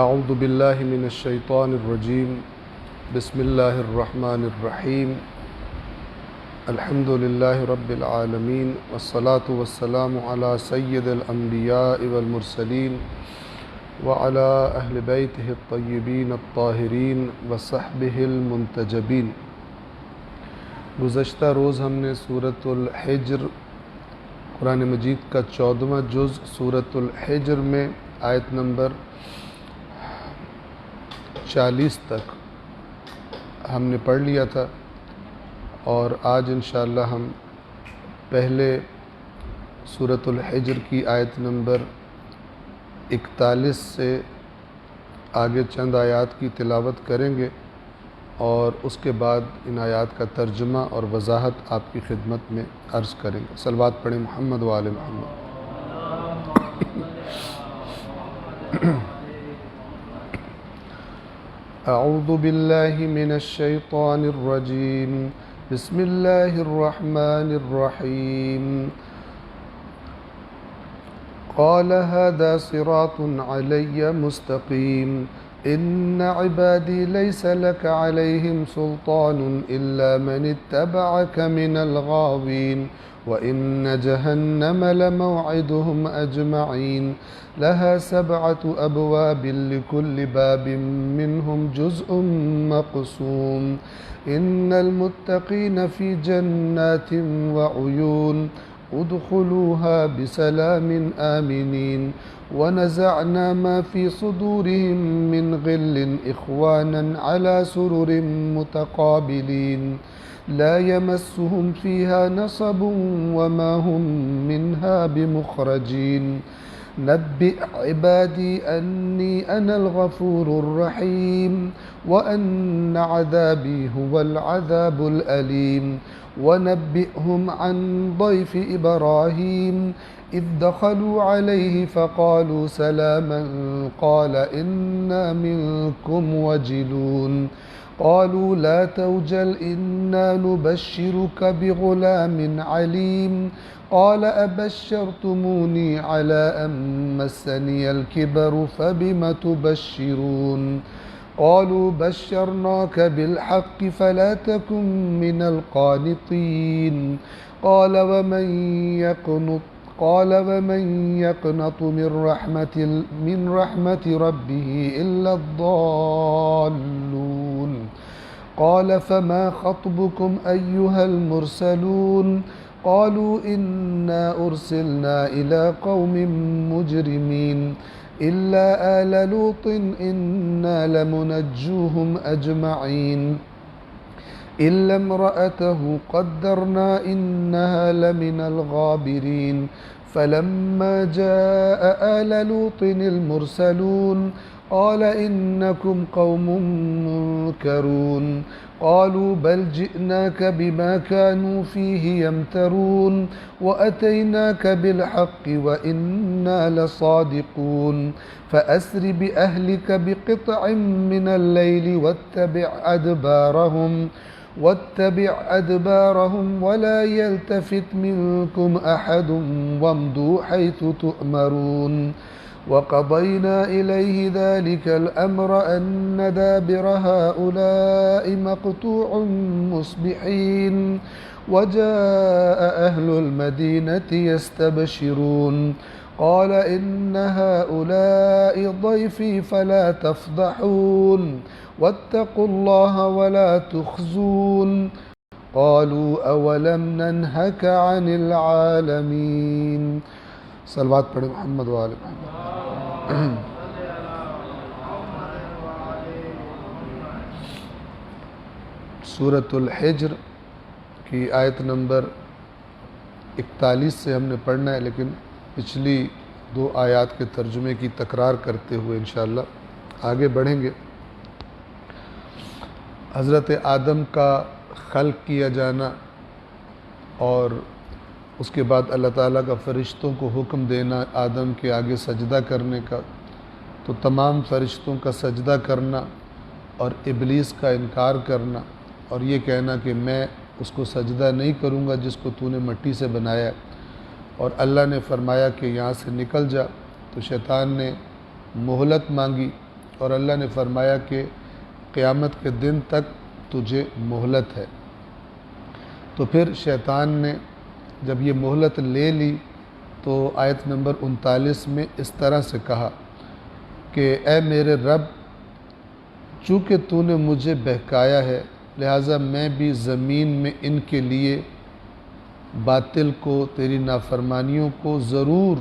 اعوذ باللہ من الشیطان الرجیم بسم اللہ الرحمن الرحیم الحمد للہ رب العالمین والصلاة والسلام علی سید الانبیاء والمرسلین وعلی اہل بیتہ الطیبین الطاہرین وصحبہ المنتجبین۔ گزشتہ روز ہم نے سورۃ الحجر، قرآن مجید کا 14واں جز سورۃ الحجر میں آیت نمبر 40 تک ہم نے پڑھ لیا تھا، اور آج انشاءاللہ ہم پہلے سورۃ الحجر کی آیت نمبر 41 سے آگے چند آیات کی تلاوت کریں گے، اور اس کے بعد ان آیات کا ترجمہ اور وضاحت آپ کی خدمت میں عرض کریں گے۔ صلوات پڑھیں محمد و آل محمد۔ اعوذ باللہ من الشیطان الرجیم بسم اللہ الرحمن الرحیم۔ قال هذا صراط علی مستقیم ان عبادی لیس لک علیہم سلطان الا من اتبعک من الغاوین وإن جہنم لموعدهم أجمعین لها 7 أبواب لكل باب منهم جزء مقسوم إن المتقين في جنات وعيون ادخلوها بسلام آمنين ونزعنا ما في صدورهم من غل إخوانا على سرر متقابلين لا يمسهم فيها نصب وما هم منها بمخرجين نبئ عبادي أني أنا الغفور الرحيم وأن عذابي هو العذاب الأليم ونبئهم عن ضيف إبراهيم إذ دخلوا عليه فقالوا سلاما قال إنا منكم وجلون قالوا لا توجل إنا نبشرك بغلام عليم قال أبشرتموني على أن مسني الكبر فبم تبشرون قالوا بشرناك بالحق فلا تكن من القانطين قال ومن يقنط من رحمة ربه إلا الضالون قال فما خطبكم أيها المرسلون قالوا إنا أرسلنا إلى قوم مجرمين إلا آل لوط إنا لمنجوهم أجمعين إلا امرأته قدرنا إنها لمن الغابرين فلما جاء آل لوط المرسلون قال إنكم قوم منكرون قالوا بل جئناك بما كانوا فيه يمترون وأتيناك بالحق وإنا لصادقون فأسر بأهلك بقطع من الليل واتبع أدبارهم ولا يلتفت منكم أحد وامضوا حيث تؤمرون وقضينا إليه ذلك الأمر أن دابر هؤلاء مقطوع مصبحين وجاء أهل المدينة يستبشرون قال إن هؤلاء ضيفي فلا تفضحون واتقوا الله ولا تخزون قالوا أولم ننهك عن العالمين۔ صلوات پڑھیں محمد و آل محمد۔ سورۃ الحجر کی آیت نمبر 41 سے ہم نے پڑھنا ہے، لیکن پچھلی 2 آیات کے ترجمے کی تکرار کرتے ہوئے انشاءاللہ آگے بڑھیں گے۔ حضرت آدم کا خلق کیا جانا اور اس کے بعد اللہ تعالیٰ کا فرشتوں کو حکم دینا آدم کے آگے سجدہ کرنے کا، تو تمام فرشتوں کا سجدہ کرنا اور ابلیس کا انکار کرنا اور یہ کہنا کہ میں اس کو سجدہ نہیں کروں گا جس کو تو نے مٹی سے بنایا، اور اللہ نے فرمایا کہ یہاں سے نکل جا، تو شیطان نے مہلت مانگی اور اللہ نے فرمایا کہ قیامت کے دن تک تجھے مہلت ہے۔ تو پھر شیطان نے جب یہ مہلت لے لی تو آیت نمبر 39 میں اس طرح سے کہا کہ اے میرے رب، چونکہ تو نے مجھے بہکایا ہے لہٰذا میں بھی زمین میں ان کے لیے باطل کو، تیری نافرمانیوں کو ضرور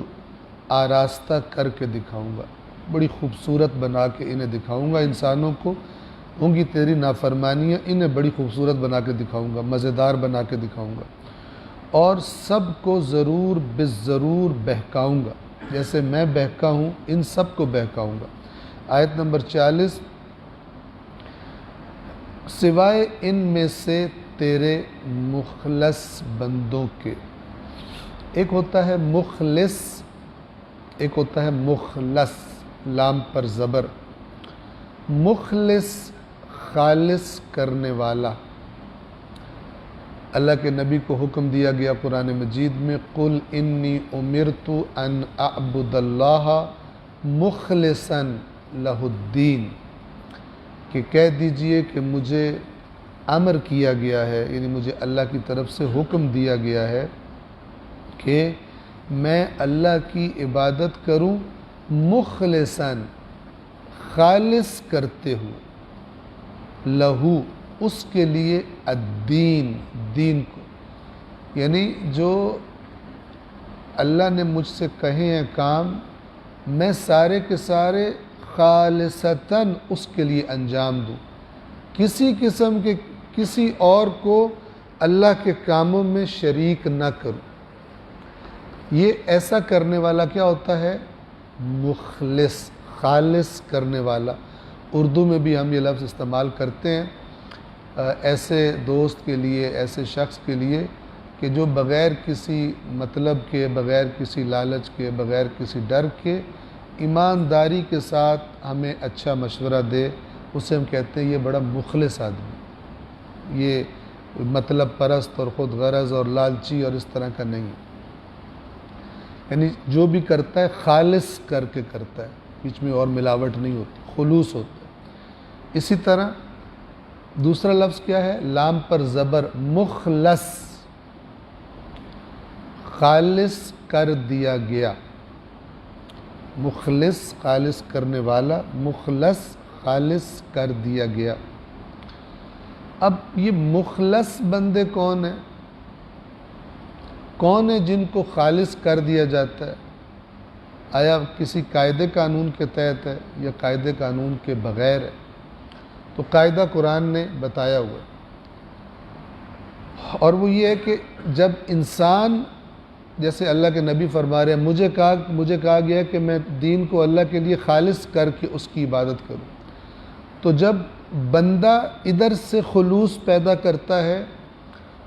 آراستہ کر کے دکھاؤں گا، بڑی خوبصورت بنا کے انہیں دکھاؤں گا۔ انسانوں کو ہوں گی تیری نافرمانیاں، انہیں بڑی خوبصورت بنا کے دکھاؤں گا، مزیدار بنا کے دکھاؤں گا، اور سب کو ضرور بالضرور بہکاؤں گا، جیسے میں بہکا ہوں ان سب کو بہکاؤں گا۔ آیت نمبر 40، سوائے ان میں سے تیرے مخلص بندوں کے۔ ایک ہوتا ہے مخلص، ایک ہوتا ہے مخلص، لام پر زبر۔ مخلص خالص کرنے والا۔ اللہ کے نبی کو حکم دیا گیا قرآن مجید میں، قُلْ إِنِّي أُمِرْتُ أَنْ أَعْبُدَ اللَّهَ مُخْلِصًا لَهُ الدِّينَ، کہ کہہ دیجئے کہ مجھے امر کیا گیا ہے، یعنی مجھے اللہ کی طرف سے حکم دیا گیا ہے کہ میں اللہ کی عبادت کروں مخلصاً، خالص کرتے ہوئے، لہو اس کے لیے، الدین دین کو، یعنی جو اللہ نے مجھ سے کہے ہیں کام میں سارے کے سارے خالصتاً اس کے لیے انجام دوں، کسی قسم کے کسی اور کو اللہ کے کاموں میں شریک نہ کروں۔ یہ ایسا کرنے والا کیا ہوتا ہے؟ مخلص، خالص کرنے والا۔ اردو میں بھی ہم یہ لفظ استعمال کرتے ہیں ایسے دوست کے لیے، ایسے شخص کے لیے کہ جو بغیر کسی مطلب کے، بغیر کسی لالچ کے، بغیر کسی ڈر کے ایمانداری کے ساتھ ہمیں اچھا مشورہ دے، اسے ہم کہتے ہیں یہ بڑا مخلص آدمی، یہ مطلب پرست اور خود غرض اور لالچی اور اس طرح کا نہیں، یعنی جو بھی کرتا ہے خالص کر کے کرتا ہے، بیچ میں اور ملاوٹ نہیں ہوتی، خلوص ہوتا ہے۔ اسی طرح دوسرا لفظ کیا ہے؟ لام پر زبر، مخلص، خالص کر دیا گیا، مخلص خالص کرنے والا، مخلص خالص کر دیا گیا۔ اب یہ مخلص بندے کون ہیں؟ کون ہیں جن کو خالص کر دیا جاتا ہے؟ آیا کسی قاعدے قانون کے تحت ہے یا قاعدے قانون کے بغیر ہے؟ تو قاعدہ قرآن نے بتایا ہوا ہے، اور وہ یہ ہے کہ جب انسان، جیسے اللہ کے نبی فرما رہے ہیں، مجھے کہا گیا ہے کہ میں دین کو اللہ کے لیے خالص کر کے اس کی عبادت کروں، تو جب بندہ ادھر سے خلوص پیدا کرتا ہے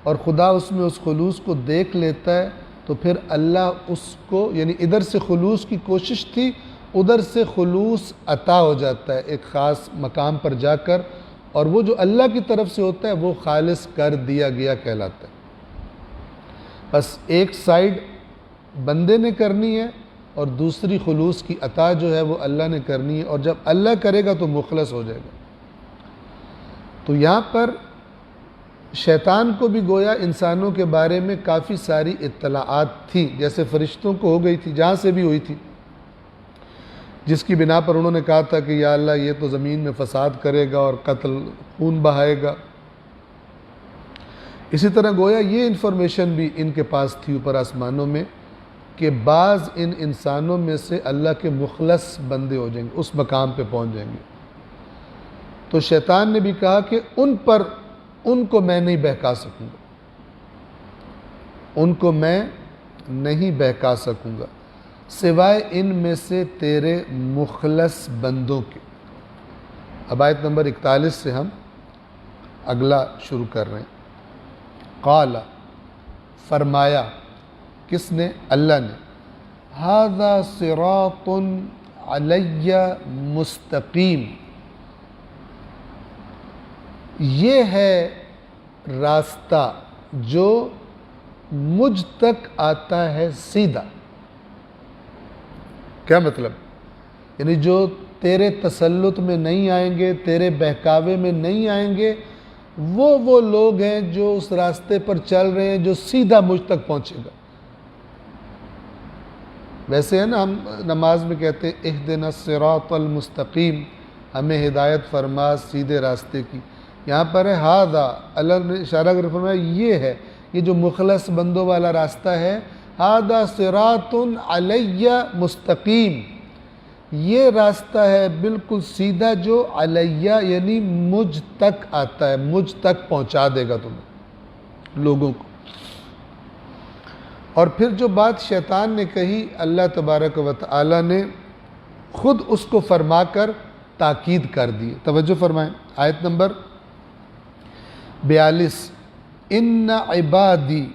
اور خدا اس میں اس خلوص کو دیکھ لیتا ہے، تو پھر اللہ اس کو، یعنی ادھر سے خلوص کی کوشش تھی، ادھر سے خلوص عطا ہو جاتا ہے ایک خاص مقام پر جا کر، اور وہ جو اللہ کی طرف سے ہوتا ہے وہ خالص کر دیا گیا کہلاتا ہے۔ بس ایک سائیڈ بندے نے کرنی ہے اور دوسری خلوص کی عطا جو ہے وہ اللہ نے کرنی ہے، اور جب اللہ کرے گا تو مخلص ہو جائے گا۔ تو یہاں پر شیطان کو بھی گویا انسانوں کے بارے میں کافی ساری اطلاعات تھی، جیسے فرشتوں کو ہو گئی تھی، جہاں سے بھی ہوئی تھی، جس کی بنا پر انہوں نے کہا تھا کہ یا اللہ یہ تو زمین میں فساد کرے گا اور قتل خون بہائے گا۔ اسی طرح گویا یہ انفارمیشن بھی ان کے پاس تھی اوپر آسمانوں میں کہ بعض ان انسانوں میں سے اللہ کے مخلص بندے ہو جائیں گے، اس مقام پہ پہنچ جائیں گے۔ تو شیطان نے بھی کہا کہ ان کو میں نہیں بہکا سکوں گا، ان کو میں نہیں بہکا سکوں گا سوائے ان میں سے تیرے مخلص بندوں کے۔ اب آیت نمبر 41 سے ہم اگلا شروع کر رہے ہیں۔ قال، فرمایا، کس نے؟ اللہ نے، ھذا صراط علی مستقیم، یہ ہے راستہ جو مجھ تک آتا ہے سیدھا. کیا مطلب؟ یعنی جو تیرے تسلط میں نہیں آئیں گے، تیرے بہکاوے میں نہیں آئیں گے، وہ لوگ ہیں جو اس راستے پر چل رہے ہیں جو سیدھا مجھ تک پہنچے گا. ویسے ہے نا، ہم نماز میں کہتے ہیں اہدنا الصراط المستقیم، ہمیں ہدایت فرما سیدھے راستے کی. یہاں پر ہے ہاذا، اللہ نے اشارہ کر فرمایا یہ ہے، یہ جو مخلص بندوں والا راستہ ہے، ہاذا صراط علی مستقیم، یہ راستہ ہے بالکل سیدھا جو علیہ یعنی مجھ تک آتا ہے، مجھ تک پہنچا دے گا تمہیں لوگوں کو. اور پھر جو بات شیطان نے کہی، اللہ تبارک و تعالی نے خود اس کو فرما کر تاکید کر دی. توجہ فرمائیں، آیت نمبر 42، ان عبادی،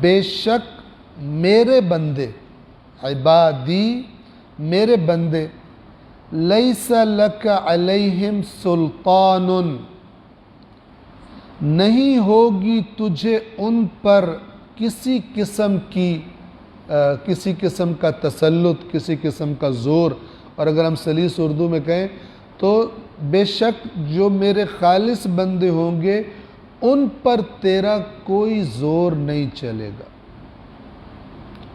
بے شک میرے بندے، عبادی میرے بندے، لیس لک علیہم سلطان، نہیں ہوگی تجھے ان پر کسی قسم کا تسلط، کسی قسم کا زور. اور اگر ہم سلیس اردو میں کہیں تو بے شک جو میرے خالص بندے ہوں گے ان پر تیرا کوئی زور نہیں چلے گا،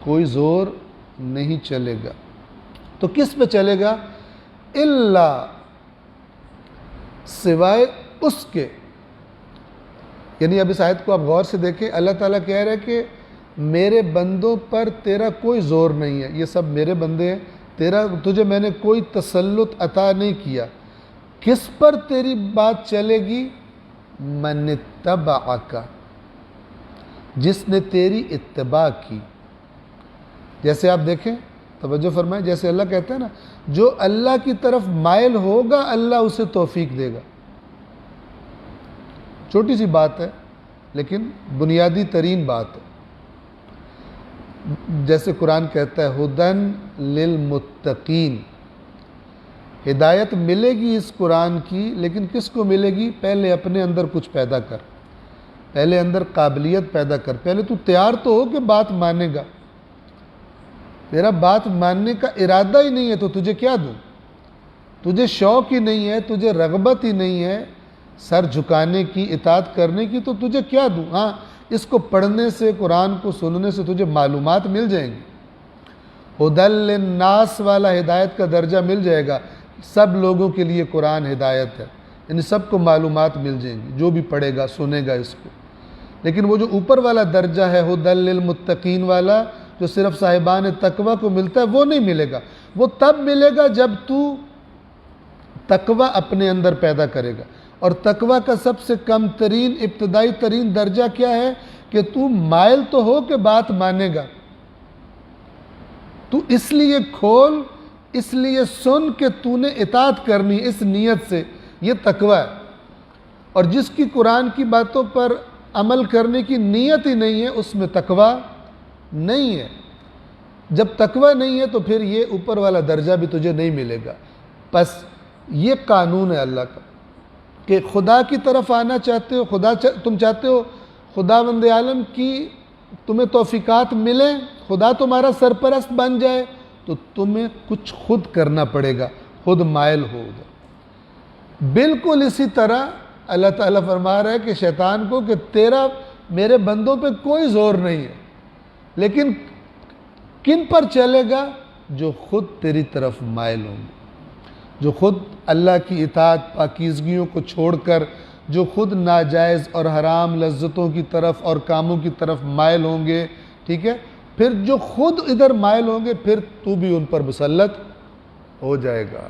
کوئی زور نہیں چلے گا. تو کس پہ چلے گا؟ الا، سوائے اس کے. یعنی اب اس آیت کو آپ غور سے دیکھیں، اللہ تعالیٰ کہہ رہے کہ میرے بندوں پر تیرا کوئی زور نہیں ہے، یہ سب میرے بندے ہیں، تجھے میں نے کوئی تسلط عطا نہیں کیا. کس پر تیری بات چلے گی؟ من اتبعک، جس نے تیری اتباع کی. جیسے آپ دیکھیں، توجہ فرمائیں، جیسے اللہ کہتا ہے نا، جو اللہ کی طرف مائل ہوگا اللہ اسے توفیق دے گا. چھوٹی سی بات ہے لیکن بنیادی ترین بات ہے. جیسے قرآن کہتا ہے ہدن للمتقین، ہدایت ملے گی اس قرآن کی، لیکن کس کو ملے گی؟ پہلے اپنے اندر کچھ پیدا کر، پہلے اندر قابلیت پیدا کر، پہلے تو تیار تو ہو کہ بات مانے گا. تیرا بات ماننے کا ارادہ ہی نہیں ہے تو تجھے کیا دوں؟ تجھے شوق ہی نہیں ہے، تجھے رغبت ہی نہیں ہے سر جھکانے کی، اطاعت کرنے کی، تو تجھے کیا دوں؟ ہاں، اس کو پڑھنے سے، قرآن کو سننے سے تجھے معلومات مل جائیں گی. ہدی للناس والا ہدایت کا درجہ مل جائے گا. سب لوگوں کے لیے قرآن ہدایت ہے، یعنی سب کو معلومات مل جائیں گی جو بھی پڑھے گا سنے گا اس کو. لیکن وہ جو اوپر والا درجہ ہے ہدی للمتقین والا، جو صرف صاحبان تقوی کو ملتا ہے، وہ نہیں ملے گا. وہ تب ملے گا جب تو تقوی اپنے اندر پیدا کرے گا. اور تقوی کا سب سے کم ترین، ابتدائی ترین درجہ کیا ہے؟ کہ تو مائل تو ہو کہ بات مانے گا. تو اس لیے کھول، اس لیے سن کہ تو نے اطاعت کرنی، اس نیت سے. یہ تقوی ہے. اور جس کی قرآن کی باتوں پر عمل کرنے کی نیت ہی نہیں ہے، اس میں تقوی نہیں ہے. جب تقوی نہیں ہے تو پھر یہ اوپر والا درجہ بھی تجھے نہیں ملے گا. پس یہ قانون ہے اللہ کا کہ خدا کی طرف آنا چاہتے ہو، تم چاہتے ہو خداوند عالم کی تمہیں توفیقات ملیں، خدا تمہارا سرپرست بن جائے، تو تمہیں کچھ خود کرنا پڑے گا، خود مائل ہو ادھر. بالکل اسی طرح اللہ تعالیٰ فرما رہا ہے کہ شیطان کو کہ تیرا میرے بندوں پہ کوئی زور نہیں ہے، لیکن کن پر چلے گا؟ جو خود تیری طرف مائل ہوں گے، جو خود اللہ کی اطاعت، پاکیزگیوں کو چھوڑ کر جو خود ناجائز اور حرام لذتوں کی طرف اور کاموں کی طرف مائل ہوں گے. ٹھیک ہے، پھر جو خود ادھر مائل ہوں گے پھر تو بھی ان پر مسلط ہو جائے گا.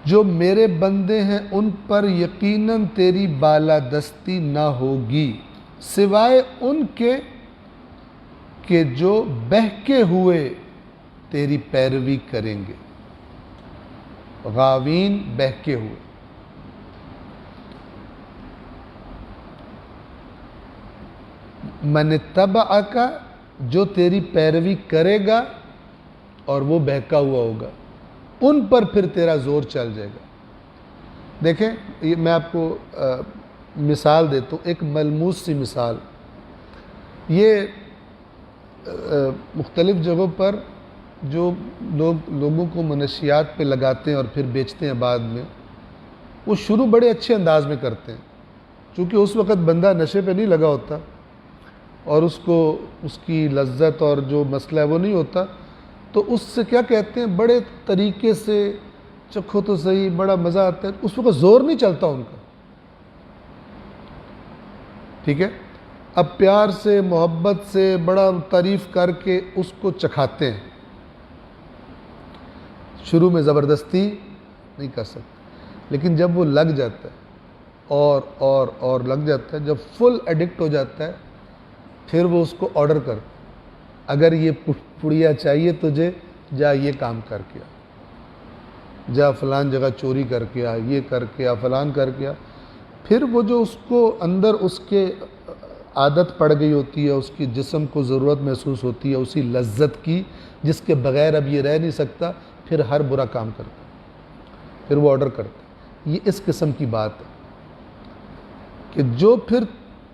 جو میرے بندے ہیں ان پر یقیناً تیری بالادستی نہ ہوگی، سوائے ان کے کہ جو بہکے ہوئے تیری پیروی کریں گے. غاوین، بہکے ہوئے. من اتبعک، جو تیری پیروی کرے گا اور وہ بہکا ہوا ہوگا. ان پر پھر تیرا زور چل جائے گا۔ دیکھیں یہ میں آپ کو مثال دیتا ہوں، ایک ملموس سی مثال۔ یہ مختلف جگہوں پر جو لوگوں کو منشیات پہ لگاتے ہیں اور پھر بیچتے ہیں بعد میں، وہ شروع بڑے اچھے انداز میں کرتے ہیں، چونکہ اس وقت بندہ نشے پہ نہیں لگا ہوتا اور اس کو اس کی لذت اور جو مسئلہ ہے وہ نہیں ہوتا، تو اس سے کیا کہتے ہیں، بڑے طریقے سے چکھو تو صحیح، بڑا مزہ آتا ہے، اس وقت زور نہیں چلتا ان کا، ٹھیک ہے۔ اب پیار سے محبت سے بڑا تعریف کر کے اس کو چکھاتے ہیں، شروع میں زبردستی نہیں کر سکتے، لیکن جب وہ لگ جاتا ہے اور لگ جاتا ہے، جب فل ایڈکٹ ہو جاتا ہے، پھر وہ اس کو آرڈر کرتا ہے، اگر یہ پڑیا چاہیے تجھے، جا یہ کام کر کے آ، جا فلان جگہ چوری کر کے آ، یہ کر کے آ، فلان کر کے آ۔ پھر وہ جو اس کو اندر اس کے عادت پڑ گئی ہوتی ہے، اس کی جسم کو ضرورت محسوس ہوتی ہے اسی لذت کی جس کے بغیر اب یہ رہ نہیں سکتا، پھر ہر برا کام کرتا ہے، پھر وہ آرڈر کرتا ہے۔ یہ اس قسم کی بات ہے کہ جو پھر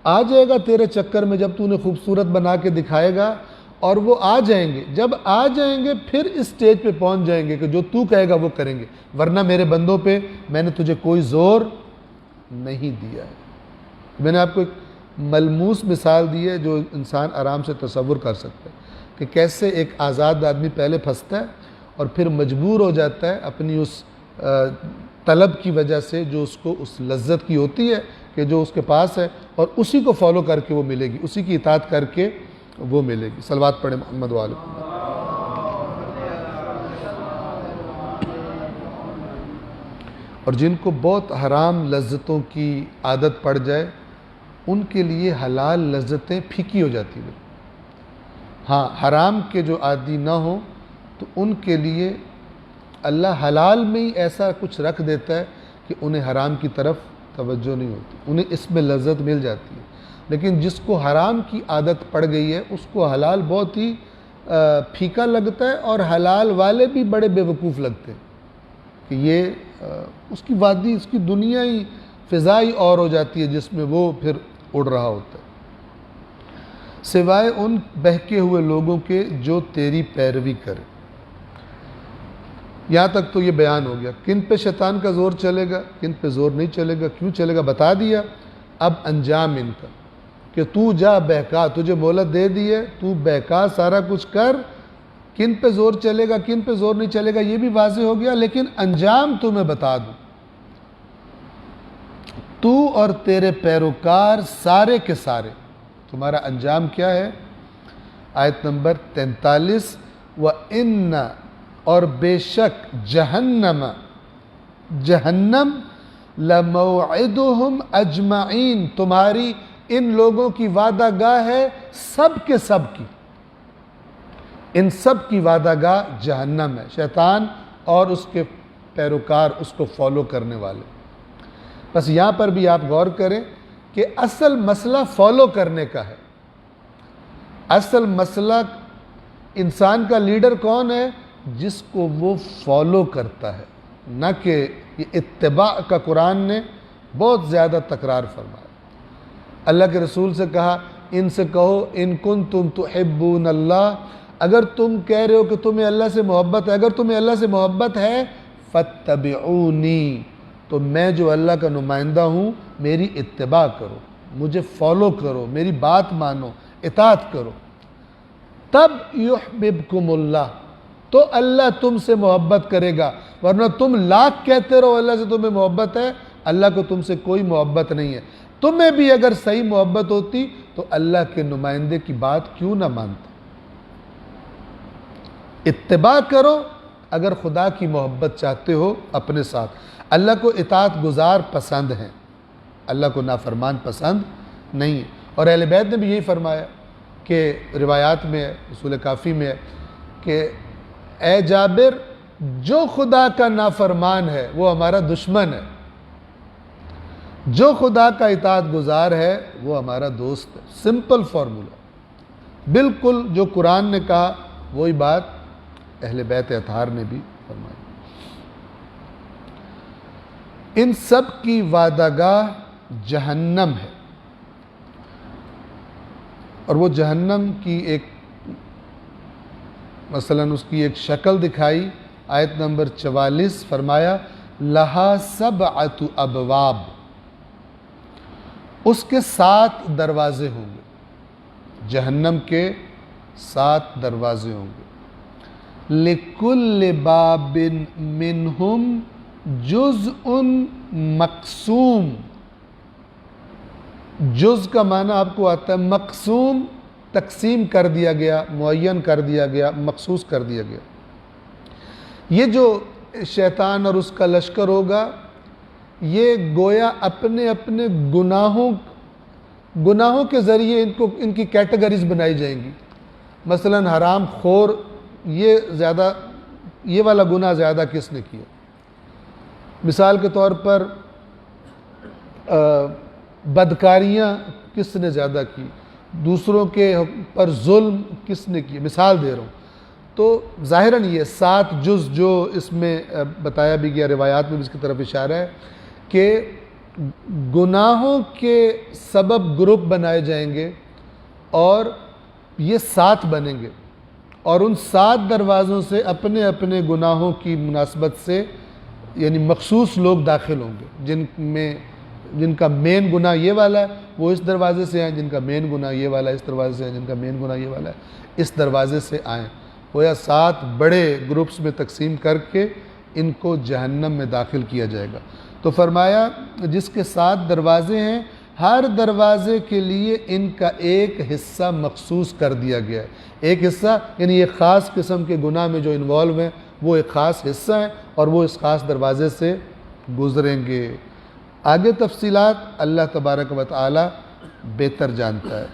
آ جائے گا تیرے چکر میں، جب تو انہیں خوبصورت بنا کے دکھائے گا اور وہ آ جائیں گے، جب آ جائیں گے پھر اس سٹیج پہ پہنچ جائیں گے کہ جو تو کہے گا وہ کریں گے، ورنہ میرے بندوں پہ میں نے تجھے کوئی زور نہیں دیا ہے۔ میں نے آپ کو ایک ملموس مثال دی ہے جو انسان آرام سے تصور کر سکتا ہے کہ کیسے ایک آزاد آدمی پہلے پھنستا ہے اور پھر مجبور ہو جاتا ہے اپنی اس طلب کی وجہ سے جو اس کو اس لذت کی ہوتی ہے کہ جو اس کے پاس ہے، اور اسی کو فالو کر کے وہ ملے گی، اسی کی اطاعت کر کے وہ ملے گی۔ صلوات پڑھیں محمد وآلہ محمد۔ اور جن کو بہت حرام لذتوں کی عادت پڑ جائے، ان کے لیے حلال لذتیں پھیکی ہو جاتی ہیں۔ ہاں، حرام کے جو عادی نہ ہوں تو ان کے لیے اللہ حلال میں ہی ایسا کچھ رکھ دیتا ہے کہ انہیں حرام کی طرف توجہ نہیں ہوتی، انہیں اس میں لذت مل جاتی ہے۔ لیکن جس کو حرام کی عادت پڑ گئی ہے اس کو حلال بہت ہی پھیکا لگتا ہے، اور حلال والے بھی بڑے بے وقوف لگتے ہیں کہ یہ اس کی وادی، اس کی دنیا ہی فضائی اور ہو جاتی ہے جس میں وہ پھر اڑ رہا ہوتا ہے، سوائے ان بہکے ہوئے لوگوں کے جو تیری پیروی کرے۔ یہاں تک تو یہ بیان ہو گیا کن پہ شیطان کا زور چلے گا، کن پہ زور نہیں چلے گا، کیوں چلے گا بتا دیا۔ اب انجام ان کا کہ تو جا بہکا، تجھے مہلت دے دی ہے، تو بہکا، سارا کچھ کر، کن پہ زور چلے گا کن پہ زور نہیں چلے گا یہ بھی واضح ہو گیا، لیکن انجام تمہیں بتا دوں، تو اور تیرے پیروکار سارے کے سارے، تمہارا انجام کیا ہے؟ آیت نمبر 43، وَإِنَّ اور بے شک جہنم لَمَوْعِدُهُمْ أَجْمَعِينَ تمہاری ان لوگوں کی وعدہ گاہ ہے سب کے سب کی، ان سب کی وعدہ گاہ جہنم ہے، شیطان اور اس کے پیروکار، اس کو فالو کرنے والے۔ بس یہاں پر بھی آپ غور کریں کہ اصل مسئلہ فالو کرنے کا ہے، اصل مسئلہ انسان کا لیڈر کون ہے؟ جس کو وہ فالو کرتا ہے، نہ کہ یہ اتباع کا قرآن نے بہت زیادہ تکرار فرمایا۔ اللہ کے رسول سے کہا، ان سے کہو ان کنتم تحبون اللہ، اگر تم کہہ رہے ہو کہ تمہیں اللہ سے محبت ہے، اگر تمہیں اللہ سے محبت ہے فاتبعونی، تو میں جو اللہ کا نمائندہ ہوں میری اتباع کرو، مجھے فالو کرو، میری بات مانو، اطاعت کرو، تب یحببکم اللہ، تو اللہ تم سے محبت کرے گا، ورنہ تم لاکھ کہتے رہو اللہ سے تمہیں محبت ہے، اللہ کو تم سے کوئی محبت نہیں ہے۔ تمہیں بھی اگر صحیح محبت ہوتی تو اللہ کے نمائندے کی بات کیوں نہ مانتے؟ اتباع کرو اگر خدا کی محبت چاہتے ہو اپنے ساتھ۔ اللہ کو اطاعت گزار پسند ہیں، اللہ کو نافرمان پسند نہیں ہے۔ اور اہل بیت نے بھی یہی فرمایا کہ روایات میں اصول کافی میں ہے کہ اے جابر، جو خدا کا نافرمان ہے وہ ہمارا دشمن ہے، جو خدا کا اطاعت گزار ہے وہ ہمارا دوست ہے۔ سمپل فارمولا، بالکل جو قرآن نے کہا وہی بات اہل بیت اطہار نے بھی فرمائی۔ ان سب کی وعدہ گاہ جہنم ہے، اور وہ جہنم کی ایک مثلاً اس کی ایک شکل دکھائی۔ آیت نمبر 44 فرمایا لہا سبعۃ ابواب، اس کے 7 دروازے ہوں گے، جہنم کے 7 دروازے ہوں گے۔ لِكُلِّ بَابٍ مِّنْهُمْ جُزْءٌ مقسوم، جز کا معنی آپ کو آتا ہے مقسوم، تقسیم کر دیا گیا، معین کر دیا گیا، مخصوص کر دیا گیا۔ یہ جو شیطان اور اس کا لشکر ہوگا، یہ گویا اپنے اپنے گناہوں کے ذریعے ان کی کیٹیگریز بنائی جائیں گی۔ مثلاً حرام خور، یہ والا گناہ زیادہ کس نے کیا؟ مثال کے طور پر بدکاریاں کس نے زیادہ کی؟ دوسروں کے پر ظلم کس نے کیا؟ مثال دے رہا ہوں۔ تو ظاہراً یہ 7 جز جو اس میں بتایا بھی گیا، روایات میں بھی اس کی طرف اشارہ ہے کہ گناہوں کے سبب گروپ بنائے جائیں گے، اور یہ 7 بنیں گے، اور ان 7 دروازوں سے اپنے اپنے گناہوں کی مناسبت سے یعنی مخصوص لوگ داخل ہوں گے، جن کا مین گناہ یہ والا ہے وہ اس دروازے سے آئیں، جن کا مین گناہ یہ والا ہے اس دروازے سے آئیں، جن کا مین گناہ یہ والا ہے اس دروازے سے آئیں۔ وہ 7 بڑے گروپس میں تقسیم کر کے ان کو جہنم میں داخل کیا جائے گا۔ تو فرمایا جس کے 7 دروازے ہیں، ہر دروازے کے لیے ان کا ایک حصہ مخصوص کر دیا گیا ہے۔ ایک حصہ یعنی ایک خاص قسم کے گناہ میں جو انوالو ہیں، وہ ایک خاص حصہ ہیں، اور وہ اس خاص دروازے سے گزریں گے۔ آگے تفصیلات اللہ تبارک و تعالی بہتر جانتا ہے،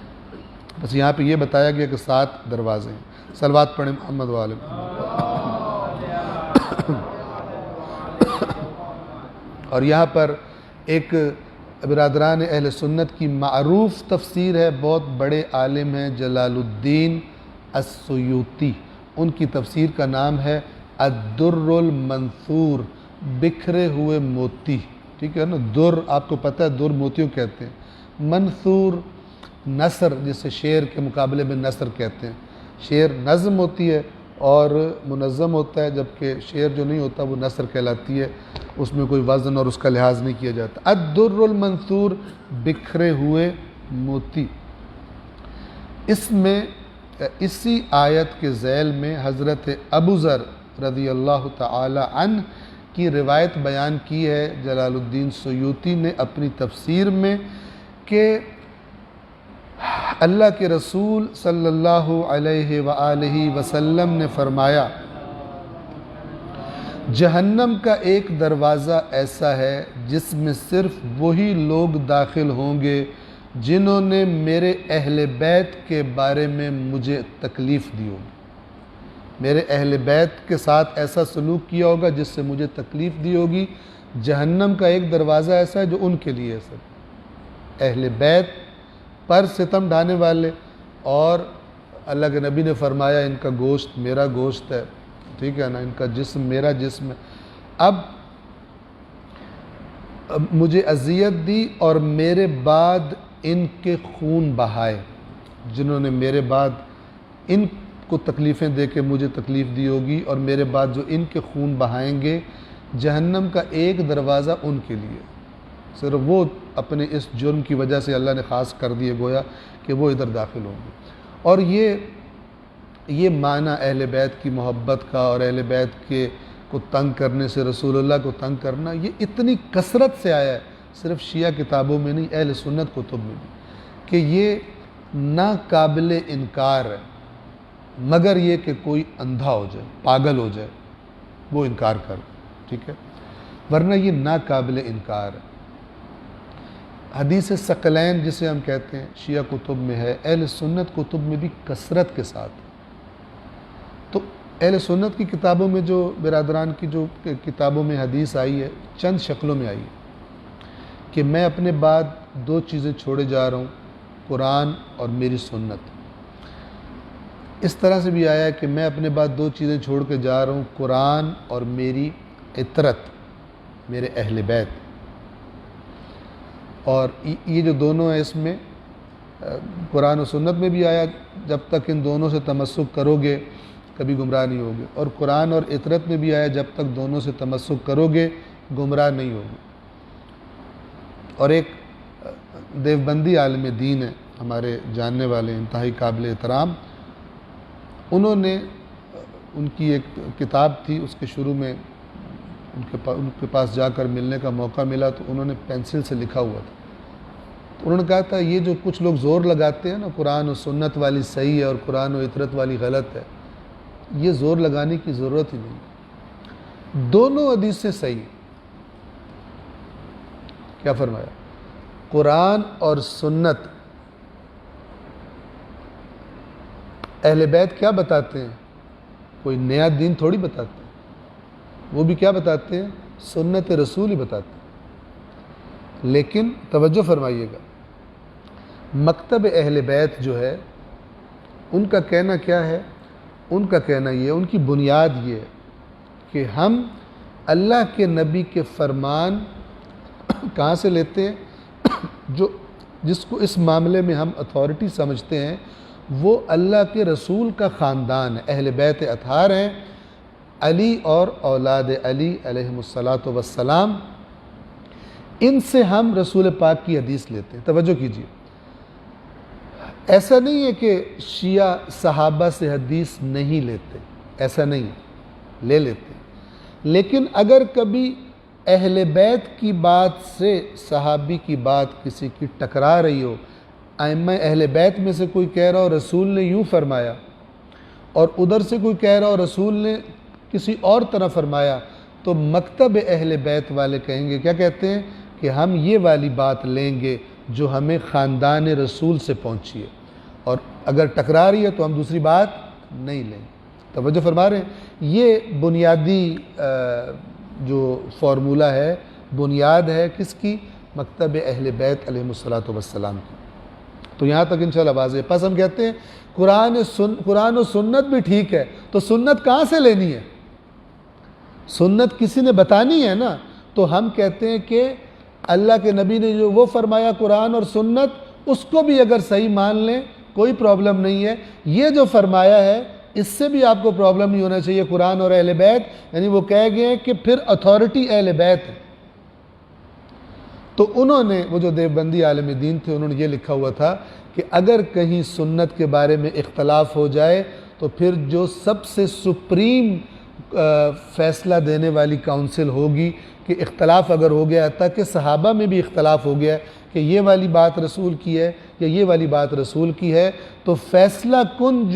بس یہاں پہ یہ بتایا گیا کہ 7 دروازے ہیں۔ صلوات پڑھیں محمد وآلہ اور یہاں پر ایک برادران اہل سنت کی معروف تفسیر ہے، بہت بڑے عالم ہیں جلال الدین السیوطی، ان کی تفسیر کا نام ہے الدر المنثور، بکھرے ہوئے موتی۔ ٹھیک ہے نا، در آپ کو پتہ ہے در موتیوں کہتے ہیں، منثور نثر جسے شعر کے مقابلے میں نثر کہتے ہیں۔ شعر نظم ہوتی ہے اور منظم ہوتا ہے، جبکہ شعر جو نہیں ہوتا وہ نثر کہلاتی ہے، اس میں کوئی وزن اور اس کا لحاظ نہیں کیا جاتا۔ الدر المنثور، بکھرے ہوئے موتی۔ اس میں اسی آیت کے ذیل میں حضرت ابو ذر رضی اللہ تعالی عنہ کی روایت بیان کی ہے جلال الدین سیوطی نے اپنی تفسیر میں کہ اللہ کے رسول صلی اللہ علیہ وآلہ وسلم نے فرمایا جہنم کا ایک دروازہ ایسا ہے جس میں صرف وہی لوگ داخل ہوں گے جنہوں نے میرے اہل بیت کے بارے میں مجھے تکلیف دی ہوگی، میرے اہل بیت کے ساتھ ایسا سلوک کیا ہوگا جس سے مجھے تکلیف دی ہوگی۔ جہنم کا ایک دروازہ ایسا ہے جو ان کے لیے ہے، سب اہل بیت پر ستم ڈھانے والے، اور اللہ کے نبی نے فرمایا ان کا گوشت میرا گوشت ہے، ٹھیک ہے نا، ان کا جسم میرا جسم ہے۔ اب مجھے اذیت دی اور میرے بعد ان کے خون بہائے، جنہوں نے میرے بعد ان کو تکلیفیں دے کے مجھے تکلیف دی ہوگی، اور میرے بعد جو ان کے خون بہائیں گے، جہنم کا ایک دروازہ ان کے لیے، صرف وہ اپنے اس جرم کی وجہ سے اللہ نے خاص کر دیے گویا کہ وہ ادھر داخل ہوں گے۔ اور یہ معنی اہل بیت کی محبت کا اور اہل بیت کے کو تنگ کرنے سے، رسول اللہ کو تنگ کرنا، یہ اتنی کثرت سے آیا ہے، صرف شیعہ کتابوں میں نہیں، اہل سنت کتب میں بھی، کہ یہ ناقابل انکار ہے، مگر یہ کہ کوئی اندھا ہو جائے، پاگل ہو جائے، وہ انکار کر، ٹھیک ہے، ورنہ یہ ناقابل انکار ہے۔ حدیث ثقلین جسے ہم کہتے ہیں شیعہ کتب میں ہے، اہل سنت کتب میں بھی کثرت کے ساتھ۔ تو اہل سنت کی کتابوں میں جو برادران کی جو کتابوں میں حدیث آئی ہے، چند شکلوں میں آئی ہے کہ میں اپنے بعد 2 چیزیں چھوڑے جا رہا ہوں، قرآن اور میری سنت۔ اس طرح سے بھی آیا ہے کہ میں اپنے بعد 2 چیزیں چھوڑ کے جا رہا ہوں، قرآن اور میری عطرت، میرے اہل بیت۔ اور یہ جو دونوں ہیں اس میں قرآن و سنت میں بھی آیا جب تک ان دونوں سے تمسک کرو گے کبھی گمراہ نہیں ہوگے، اور قرآن اور اطرت میں بھی آیا جب تک دونوں سے تمسک کرو گے گمراہ نہیں ہوگے۔ اور ایک دیوبندی عالم دین ہے ہمارے جاننے والے، انتہائی قابل احترام، انہوں نے ان کی ایک کتاب تھی، اس کے شروع میں ان کے پاس جا کر ملنے کا موقع ملا تو انہوں نے پینسل سے لکھا ہوا تھا، تو انہوں نے کہا تھا یہ جو کچھ لوگ زور لگاتے ہیں نا قرآن و سنت والی صحیح ہے اور قرآن و اطرت والی غلط ہے، یہ زور لگانے کی ضرورت ہی نہیں، دونوں حدیثیں صحیح ہیں۔ کیا فرمایا؟ قرآن اور سنت اہل بیت کیا بتاتے ہیں؟ کوئی نیا دین تھوڑی بتاتے ہیں، وہ بھی کیا بتاتے ہیں؟ سنت رسول ہی بتاتے ہیں۔ لیکن توجہ فرمائیے گا، مکتب اہل بیت جو ہے ان کا کہنا کیا ہے؟ ان کا کہنا یہ، ان کی بنیاد یہ ہے کہ ہم اللہ کے نبی کے فرمان کہاں سے لیتے ہیں؟ جس کو اس معاملے میں ہم اتھارٹی سمجھتے ہیں وہ اللہ کے رسول کا خاندان ہے، اہل بیت اطہار ہیں، علی اور اولاد علی علیہم السلام، ان سے ہم رسول پاک کی حدیث لیتے ہیں۔ توجہ کیجیے، ایسا نہیں ہے کہ شیعہ صحابہ سے حدیث نہیں لیتے، ایسا نہیں ہے، لے لیتے ہیں، لیکن اگر کبھی اہل بیت کی بات سے صحابی کی بات کسی کی ٹکرا رہی ہو، ائمہ اہل بیت میں سے کوئی کہہ رہا ہو رسول نے یوں فرمایا اور ادھر سے کوئی کہہ رہا ہو رسول نے کسی اور طرح فرمایا، تو مکتب اہل بیت والے کہیں گے، کیا کہتے ہیں کہ ہم یہ والی بات لیں گے جو ہمیں خاندان رسول سے پہنچی ہے، اور اگر ٹکرا رہی ہے تو ہم دوسری بات نہیں لیں گے۔ توجہ فرما رہے ہیں؟ یہ بنیادی جو فارمولہ ہے، بنیاد ہے کس کی؟ مکتب اہل بیت علیہ السلام کی۔ تو یہاں تک انشاءاللہ واضح ہے۔ پس ہم کہتے ہیں قرآن و سنت بھی ٹھیک ہے، تو سنت کہاں سے لینی ہے؟ سنت کسی نے بتانی ہے نا، تو ہم کہتے ہیں کہ اللہ کے نبی نے جو وہ فرمایا قرآن اور سنت، اس کو بھی اگر صحیح مان لیں کوئی پرابلم نہیں ہے۔ یہ جو فرمایا ہے اس سے بھی آپ کو پرابلم نہیں ہونا چاہیے، قرآن اور اہل بیت، یعنی وہ کہہ گئے ہیں کہ پھر اتھارٹی اہل بیت ہے۔ تو انہوں نے، وہ جو دیوبندی عالم دین تھے، انہوں نے یہ لکھا ہوا تھا کہ اگر کہیں سنت کے بارے میں اختلاف ہو جائے تو پھر جو سب سے سپریم فیصلہ دینے والی کونسل ہوگی، کہ اختلاف اگر ہو گیا حتیٰ کہ صحابہ میں بھی اختلاف ہو گیا کہ یہ والی بات رسول کی ہے یا یہ والی بات رسول کی ہے، تو فیصلہ کن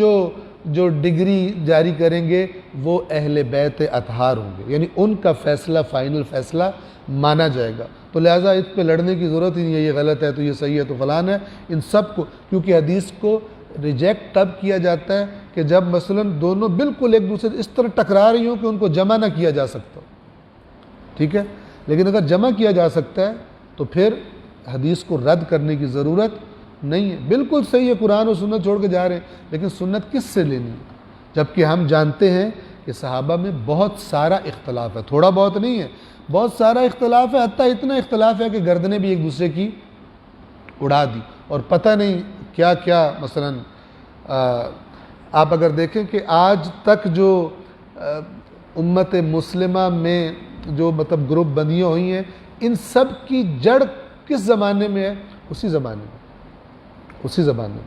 جو ڈگری جاری کریں گے وہ اہل بیت اطہار ہوں گے، یعنی ان کا فیصلہ فائنل فیصلہ مانا جائے گا۔ تو لہٰذا اس پہ لڑنے کی ضرورت ہی نہیں ہے، یہ غلط ہے تو یہ صحیح ہے تو فلان ہے، ان سب کو، کیونکہ حدیث کو ریجیکٹ تب کیا جاتا ہے کہ جب مثلاً دونوں بالکل ایک دوسرے اس طرح ٹکرا رہی ہوں کہ ان کو جمع نہ کیا جا سکتا، ٹھیک ہے؟ لیکن اگر جمع کیا جا سکتا ہے تو پھر حدیث کو رد کرنے کی ضرورت نہیں ہے۔ بالکل صحیح ہے، قرآن و سنت چھوڑ کے جا رہے ہیں، لیکن سنت کس سے لینی ہے؟ جبکہ ہم جانتے ہیں کہ صحابہ میں بہت سارا اختلاف ہے، تھوڑا بہت نہیں ہے، بہت سارا اختلاف ہے، حتیٰ اتنا اختلاف ہے کہ گردنیں بھی ایک دوسرے کی اڑا دی، اور پتہ نہیں کیا کیا۔ مثلاً آپ اگر دیکھیں کہ آج تک جو امت مسلمہ میں جو مطلب گروپ بندیاں ہوئی ہیں، ان سب کی جڑ کس زمانے میں ہے؟ اسی زمانے میں۔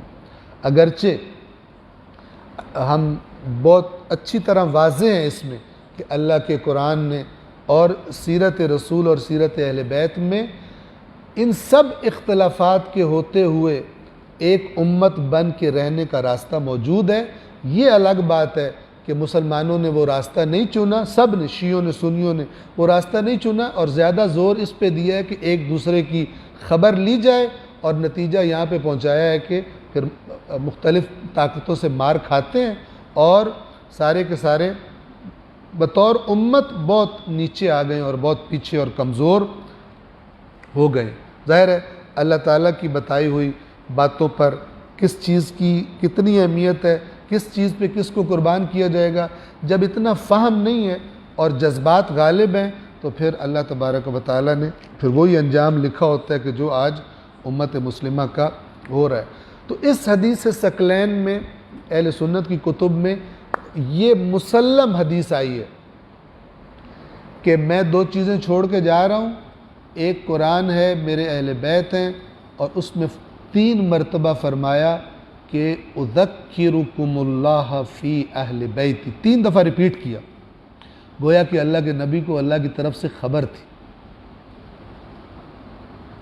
اگرچہ ہم بہت اچھی طرح واضح ہیں اس میں کہ اللہ کے قرآن نے اور سیرت رسول اور سیرت اہل بیت میں ان سب اختلافات کے ہوتے ہوئے ایک امت بن کے رہنے کا راستہ موجود ہے۔ یہ الگ بات ہے کہ مسلمانوں نے وہ راستہ نہیں چنا، سب نے، شیعوں نے، سنیوں نے وہ راستہ نہیں چنا، اور زیادہ زور اس پہ دیا ہے کہ ایک دوسرے کی خبر لی جائے، اور نتیجہ یہاں پہ پہنچایا ہے کہ پھر مختلف طاقتوں سے مار کھاتے ہیں، اور سارے کے سارے بطور امت بہت نیچے آ گئے اور بہت پیچھے اور کمزور ہو گئے۔ ظاہر ہے اللہ تعالیٰ کی بتائی ہوئی باتوں پر کس چیز کی کتنی اہمیت ہے، کس چیز پہ کس کو قربان کیا جائے گا، جب اتنا فہم نہیں ہے اور جذبات غالب ہیں تو پھر اللہ تبارک و تعالیٰ نے پھر وہی انجام لکھا ہوتا ہے کہ جو آج امت مسلمہ کا ہو رہا ہے۔ تو اس حدیث ثقلین میں اہل سنت کی کتب میں یہ مسلم حدیث آئی ہے کہ میں دو چیزیں چھوڑ کے جا رہا ہوں، ایک قرآن ہے، میرے اہل بیت ہیں، اور اس میں 3 مرتبہ فرمایا کہ اذکرکم اللہ فی اہل بیتی، 3 دفعہ ریپیٹ کیا، گویا کہ اللہ کے نبی کو اللہ کی طرف سے خبر تھی۔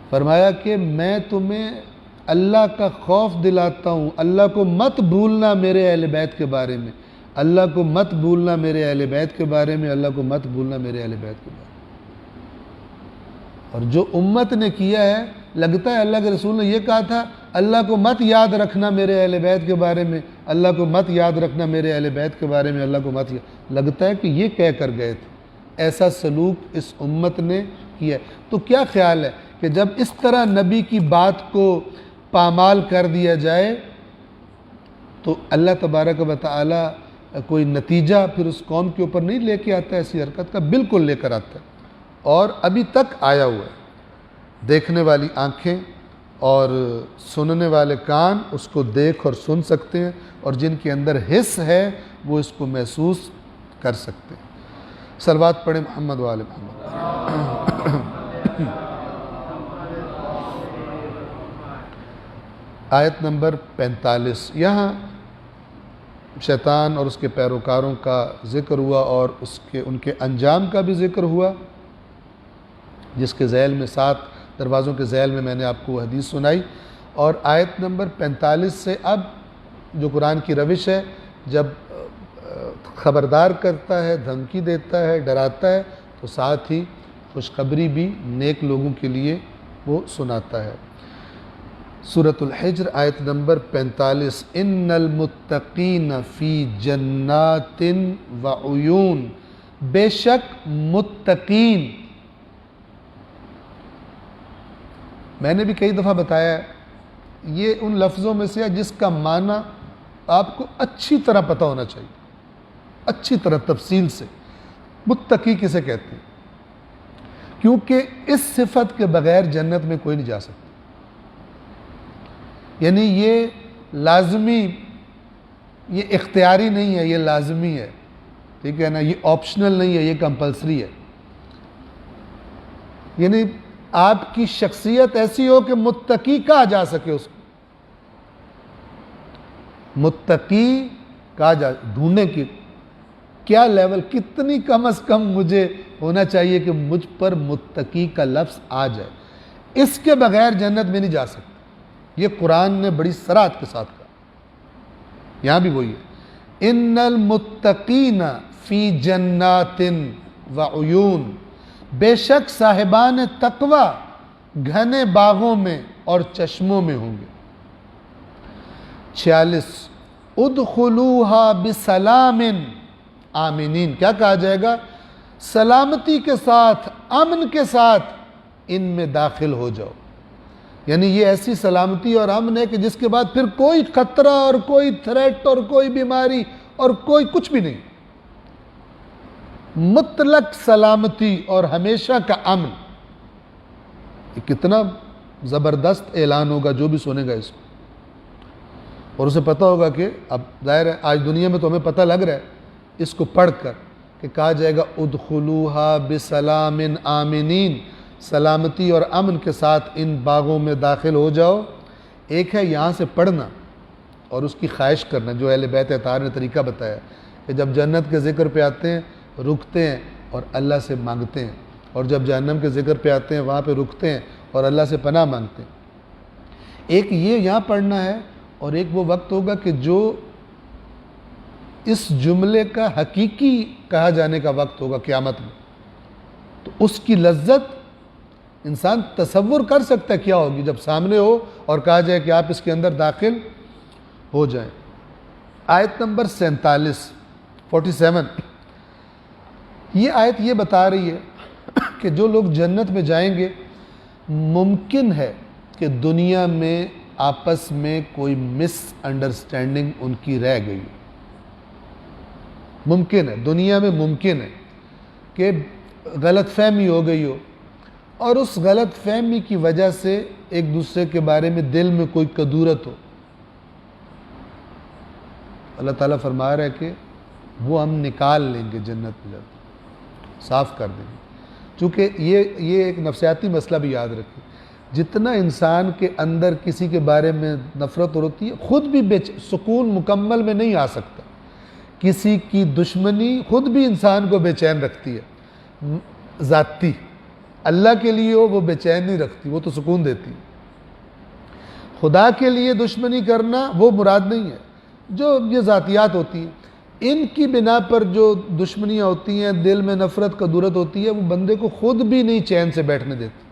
فرمایا کہ میں تمہیں اللہ کا خوف دلاتا ہوں، اللہ کو مت بھولنا میرے اہل بیت کے بارے میں، اللہ کو مت بھولنا میرے اہل بیت کے بارے میں، اللہ کو مت بھولنا میرے اہل بیت کے بارے میں۔ اور جو امت نے کیا ہے، لگتا ہے اللہ کے رسول نے یہ کہا تھا اللہ کو مت یاد رکھنا میرے اہل بیت کے بارے میں، اللہ کو مت یاد رکھنا میرے اہل بیت کے بارے میں، اللہ کو مت لگتا ہے کہ یہ کہہ کر گئے تھے۔ ایسا سلوک اس امت نے کیا ہے۔ تو کیا خیال ہے کہ جب اس طرح نبی کی بات کو پامال کر دیا جائے تو اللہ تبارک و تعالی کوئی نتیجہ پھر اس قوم کے اوپر نہیں لے کے آتا ہے ایسی حرکت کا؟ بالکل لے کر آتا ہے، اور ابھی تک آیا ہوا ہے۔ دیکھنے والی آنکھیں اور سننے والے کان اس کو دیکھ اور سن سکتے ہیں، اور جن کے اندر حس ہے وہ اس کو محسوس کر سکتے ہیں۔ صلوات پڑھیں محمد و آل محمد۔ آیت نمبر 45، یہاں شیطان اور اس کے پیروکاروں کا ذکر ہوا اور ان کے انجام کا بھی ذکر ہوا، جس کے ذیل میں 7 دروازوں کے ذیل میں میں نے آپ کو وہ حدیث سنائی۔ اور آیت نمبر 45 سے اب جو قرآن کی روش ہے، جب خبردار کرتا ہے، دھمکی دیتا ہے، ڈراتا ہے، تو ساتھ ہی خوشخبری بھی نیک لوگوں کے لیے وہ سناتا ہے۔ سورۃ الحجر آیت نمبر 45، ان المتقین فی جنات وعیون، بے شک متقین، میں نے بھی کئی دفعہ بتایا ہے، یہ ان لفظوں میں سے ہے جس کا معنی آپ کو اچھی طرح پتہ ہونا چاہیے، اچھی طرح تفصیل سے۔ متقی کسے کہتے ہیں؟ کیونکہ اس صفت کے بغیر جنت میں کوئی نہیں جا سکتا، یعنی یہ لازمی، یہ اختیاری نہیں ہے، یہ لازمی ہے، ٹھیک ہے نا، یہ آپشنل نہیں ہے، یہ کمپلسری ہے۔ یعنی آپ کی شخصیت ایسی ہو کہ متقی کہا جا سکے، اس کو متقی کہا جا، ڈھونڈنے کی کیا لیول، کتنی کم از کم مجھے ہونا چاہیے کہ مجھ پر متقی کا لفظ آ جائے، اس کے بغیر جنت میں نہیں جا سکتا۔ یہ قرآن نے بڑی صراحت کے ساتھ کہا، یہاں بھی وہی ہے، ان المتقین فی جنات وعیون، بے شک صاحبان تقوی گھنے باغوں میں اور چشموں میں ہوں گے۔ 46، ادخلوہا بسلام آمنین، کیا کہا جائے گا؟ سلامتی کے ساتھ، امن کے ساتھ ان میں داخل ہو جاؤ۔ یعنی یہ ایسی سلامتی اور امن ہے کہ جس کے بعد پھر کوئی خطرہ اور کوئی تھریٹ اور کوئی بیماری اور کوئی کچھ بھی نہیں، مطلق سلامتی اور ہمیشہ کا امن۔ یہ کتنا زبردست اعلان ہوگا جو بھی سنے گا اس کو، اور اسے پتہ ہوگا کہ اب ظاہر ہے آج دنیا میں تو ہمیں پتہ لگ رہا ہے اس کو پڑھ کر کہ کہا جائے گا ادخلوہا بسلام آمنین، سلامتی اور امن کے ساتھ ان باغوں میں داخل ہو جاؤ۔ ایک ہے یہاں سے پڑھنا اور اس کی خواہش کرنا، جو اہل بیت اطہار نے طریقہ بتایا کہ جب جنت کے ذکر پہ آتے ہیں رکتے ہیں اور اللہ سے مانگتے ہیں، اور جب جہنم کے ذکر پہ آتے ہیں وہاں پہ رکتے ہیں اور اللہ سے پناہ مانگتے ہیں۔ ایک یہ یہاں پڑھنا ہے، اور ایک وہ وقت ہوگا کہ جو اس جملے کا حقیقی کہا جانے کا وقت ہوگا قیامت میں، تو اس کی لذت انسان تصور کر سکتا ہے کیا ہوگی جب سامنے ہو اور کہا جائے کہ آپ اس کے اندر داخل ہو جائیں۔ آیت نمبر 47، یہ آیت یہ بتا رہی ہے کہ جو لوگ جنت میں جائیں گے، ممکن ہے کہ دنیا میں آپس میں کوئی مس انڈرسٹینڈنگ ان کی رہ گئی، ممکن ہے، دنیا میں ممکن ہے کہ غلط فہمی ہو گئی ہو اور اس غلط فہمی کی وجہ سے ایک دوسرے کے بارے میں دل میں کوئی کدورت ہو، اللہ تعالیٰ فرما رہا ہے کہ وہ ہم نکال لیں گے جنت میں جا کے، صاف کر دیں گے۔ چونکہ یہ ایک نفسیاتی مسئلہ بھی یاد رکھیں، جتنا انسان کے اندر کسی کے بارے میں نفرت ہوتی ہے، خود بھی سکون مکمل میں نہیں آ سکتا۔ کسی کی دشمنی خود بھی انسان کو بے چین رکھتی ہے، ذاتی، اللہ کے لیے وہ بے چین نہیں رکھتی، وہ تو سکون دیتی ہے۔ خدا کے لیے دشمنی کرنا وہ مراد نہیں ہے، جو یہ ذاتیات ہوتی ہیں، ان کی بنا پر جو دشمنیاں ہوتی ہیں، دل میں نفرت کدورت ہوتی ہے، وہ بندے کو خود بھی نہیں چین سے بیٹھنے دیتی۔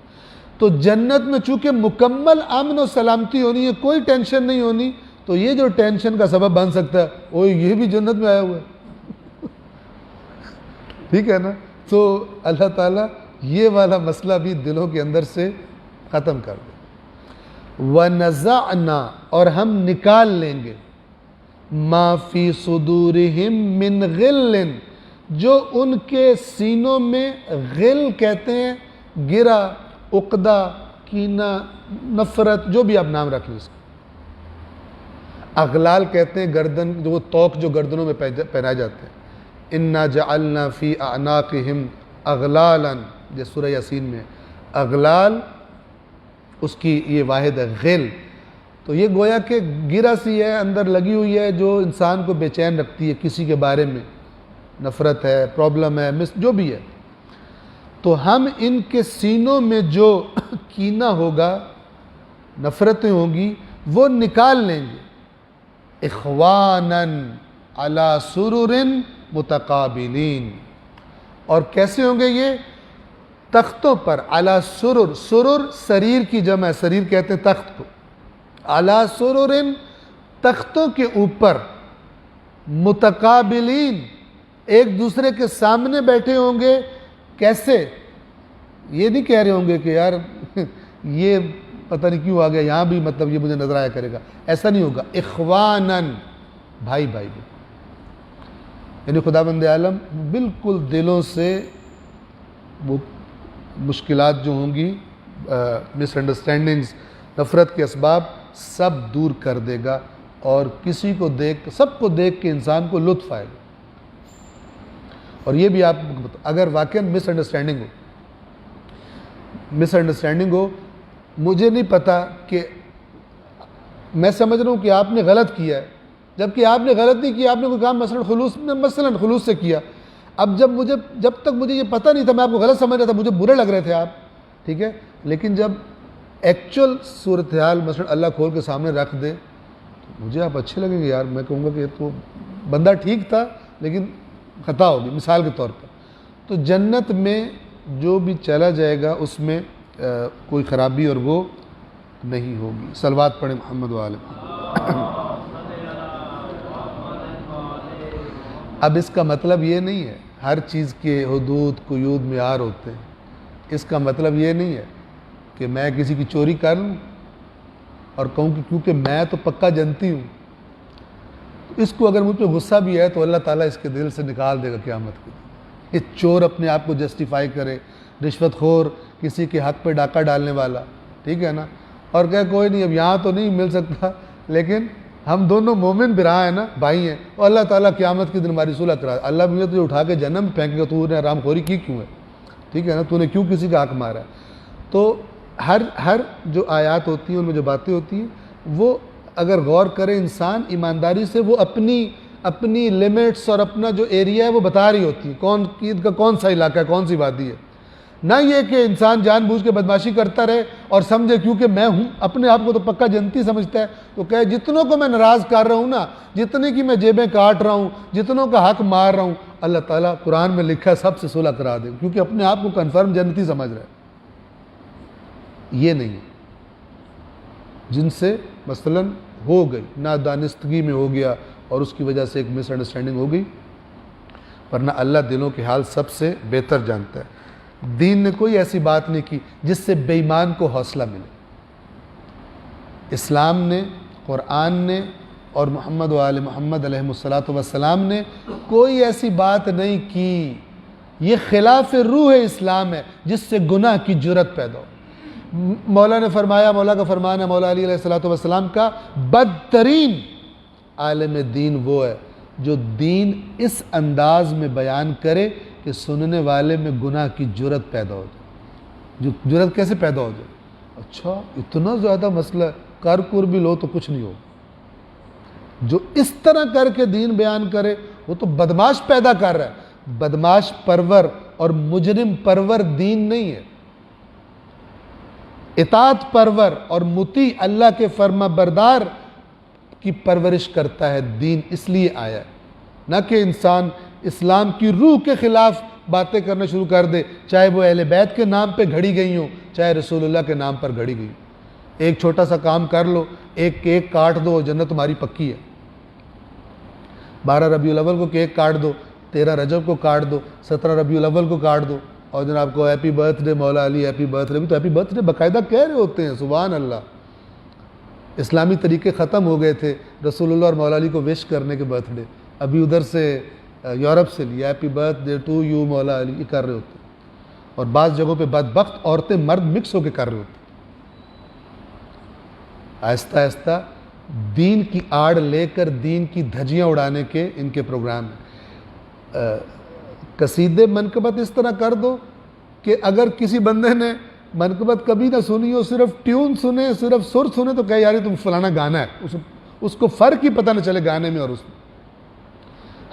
تو جنت میں چونکہ مکمل امن و سلامتی ہونی ہے، کوئی ٹینشن نہیں ہونی، تو یہ جو ٹینشن کا سبب بن سکتا ہے، وہ یہ بھی جنت میں آیا ہوا ہے، ٹھیک ہے نا؟ تو اللہ تعالیٰ یہ والا مسئلہ بھی دلوں کے اندر سے ختم کر دے۔ وَنَزَعْنَا، اور ہم نکال لیں گے، مَا فِي صُدُورِهِم مِّن غِلٍ، جو ان کے سینوں میں غل کہتے ہیں، گرا، عقدہ، کینہ، نفرت، جو بھی آپ نام رکھ لیں اس کو۔ اغلال کہتے ہیں گردن، جو وہ توق جو گردنوں میں پہنائے جاتے ہیں۔ اِنَّا جَعَلْنَا فِي أَعْنَاقِهِمْ أَغْلَالًا، جیسے سورہ یاسین میں اغلال، اس کی یہ واحد ہے غل، تو یہ گویا کہ گرہ سی ہے، اندر لگی ہوئی ہے، جو انسان کو بے چین رکھتی ہے کسی کے بارے میں، نفرت ہے، پرابلم ہے، جو بھی ہے۔ تو ہم ان کے سینوں میں جو کینہ ہوگا، نفرتیں ہوں گی، وہ نکال لیں گے۔ اخواناً علی سرر متقابلین، اور کیسے ہوں گے یہ؟ تختوں پر، علی سرر، سرر سریر کی جمع ہے، سریر کہتے ہیں تخت کو، علی سرر، تختوں کے اوپر، متقابلین، ایک دوسرے کے سامنے بیٹھے ہوں گے۔ کیسے؟ یہ نہیں کہہ رہے ہوں گے کہ یار یہ پتہ نہیں کیوں آ گیا یہاں بھی، مطلب یہ مجھے نظر آیا کرے گا، ایسا نہیں ہوگا۔ اخواناً، بھائی بھائی، یعنی خداوند عالم بالکل دلوں سے وہ مشکلات جو ہوں گی، مس انڈرسٹینڈنگز، نفرت کے اسباب، سب دور کر دے گا، اور کسی کو سب کو دیکھ کے انسان کو لطف آئے گا۔ اور یہ بھی آپ اگر واقعاً مس انڈرسٹینڈنگ ہو، مجھے نہیں پتا کہ میں سمجھ رہا ہوں کہ آپ نے غلط کیا ہے، جبکہ آپ نے غلط نہیں کیا، آپ نے کوئی کام مثلاً خلوص سے کیا۔ اب جب تک مجھے یہ پتہ نہیں تھا، میں آپ کو غلط سمجھ رہا تھا، مجھے برے لگ رہے تھے آپ، ٹھیک ہے، لیکن جب ایکچول صورتحال مثلاً اللہ کھول کے سامنے رکھ دے تو مجھے آپ اچھے لگیں گے یار، میں کہوں گا کہ تو بندہ ٹھیک تھا لیکن خطا ہوگی، مثال کے طور پر۔ تو جنت میں جو بھی چلا جائے گا اس میں کوئی خرابی اور وہ نہیں ہوگی۔ صلوات پڑھیں محمد و آل محمد۔ اب اس کا مطلب یہ نہیں ہے ہر چیز کے حدود، قیود، معیار ہوتے ہیں۔ اس کا مطلب یہ نہیں ہے کہ میں کسی کی چوری کر لوں اور کہوں کہ کیونکہ میں تو پکا جنتی ہوں، اس کو اگر مجھ پہ غصہ بھی ہے تو اللہ تعالیٰ اس کے دل سے نکال دے گا قیامت کے دن۔ یہ چور اپنے آپ کو جسٹیفائی کرے، رشوت خور، کسی کے حق پہ ڈاکہ ڈالنے والا، ٹھیک ہے نا، اور کہ کوئی نہیں اب یہاں تو نہیں مل سکتا، لیکن ہم دونوں مومن برا ہیں نا، بھائی ہیں، اور اللہ تعالیٰ قیامت کے دن ہماری صلح کرا، اللہ مجھے تجھے اٹھا کے جہنم میں پھینکے گا، تو نے حرام خوری کی کیوں ہے، ٹھیک ہے نا، تو نے کیوں کسی کا حق مارا ہے۔ تو ہر جو آیات ہوتی ہیں ان میں جو باتیں ہوتی ہیں، وہ اگر غور کرے انسان ایمانداری سے، وہ اپنی لیمٹس اور اپنا جو ایریا ہے وہ بتا رہی ہوتی ہے، کون عید کا کون سا علاقہ ہے، کون سی وادی ہے، نہ یہ کہ انسان جان بوجھ کے بدماشی کرتا رہے اور سمجھے کیونکہ میں ہوں، اپنے آپ کو تو پکا جنتی سمجھتا ہے، تو کہے جتنوں کو میں ناراض کر رہا ہوں نا، جتنے کی میں جیبیں کاٹ رہا ہوں، جتنوں کا حق مار رہا ہوں، اللہ تعالیٰ قرآن میں لکھا ہے سب سے صلح کرا دے، کیونکہ اپنے آپ کو کنفرم جنتی سمجھ رہا ہے۔ یہ نہیں ہے، جن سے مثلاً ہو گئی نادانستگی میں ہو گیا اور اس کی وجہ سے ایک مس انڈرسٹینڈنگ ہو گئی، ورنہ اللہ دلوں کے حال سب سے بہتر جانتا ہے۔ دین نے کوئی ایسی بات نہیں کی جس سے بے ایمان کو حوصلہ ملے۔ اسلام نے، قرآن نے اور محمد و آل محمد علیہ الصلوۃ والسلام نے کوئی ایسی بات نہیں کی یہ خلاف روح اسلام ہے جس سے گناہ کی جرت پیدا ہو۔ مولا نے فرمایا، مولا کا فرمان ہے، مولا علی علیہ السلام کا، بدترین عالم دین وہ ہے جو دین اس انداز میں بیان کرے کہ سننے والے میں گناہ کی جرت پیدا ہو جائے۔ جو جرت کیسے پیدا ہو جائے؟ اچھا اتنا زیادہ مسئلہ ہے، کر بھی لو تو کچھ نہیں ہو۔ جو اس طرح کر کے دین بیان کرے وہ تو بدماش پیدا کر رہا ہے۔ بدماش پرور اور مجرم پرور دین نہیں ہے۔ اطاعت پرور اور مطیع اللہ کے فرما بردار کی پرورش کرتا ہے دین، اس لیے آیا ہے، نہ کہ انسان اسلام کی روح کے خلاف باتیں کرنا شروع کر دے، چاہے وہ اہل بیت کے نام پہ گھڑی گئی ہوں، چاہے رسول اللہ کے نام پر گھڑی گئی ہوں۔ ایک چھوٹا سا کام کر لو، ایک کیک کاٹ دو، جنت تمہاری پکی ہے۔ 12 ربیع الاول کو کیک کاٹ دو، 13 رجب کو کاٹ دو، 17 ربیع الاول کو کاٹ دو، اور جناب کو ہیپی برتھ ڈے مولا علی، ہیپی برتھ ڈے، بھی تو ہیپی برتھ ڈے باقاعدہ کہہ رہے ہوتے ہیں۔ سبحان اللہ، اسلامی طریقے ختم ہو گئے تھے رسول اللہ اور مولا علی کو وش کرنے کے برتھ ڈے، ابھی ادھر سے یورپ سے لیا happy birthday to you Maula Ali, یہ کر رہے ہوتے ہیں۔ اور بعض جگہوں پہ بدبخت عورتیں مرد مکس ہو کے کر رہے ہوتے ہیں۔ آہستہ آہستہ دین کی آڑ لے کر دین کی دھجیاں اڑانے کے ان کے پروگرام ہیں۔ قصیدے منقبت اس طرح کر دو کہ اگر کسی بندے نے منقبت کبھی نہ سنی ہو، صرف ٹیون سنے، صرف سر سنے، تو کہے یار تم فلانا گانا ہے، اس کو فرق ہی پتہ نہ چلے گانے میں اور اس میں۔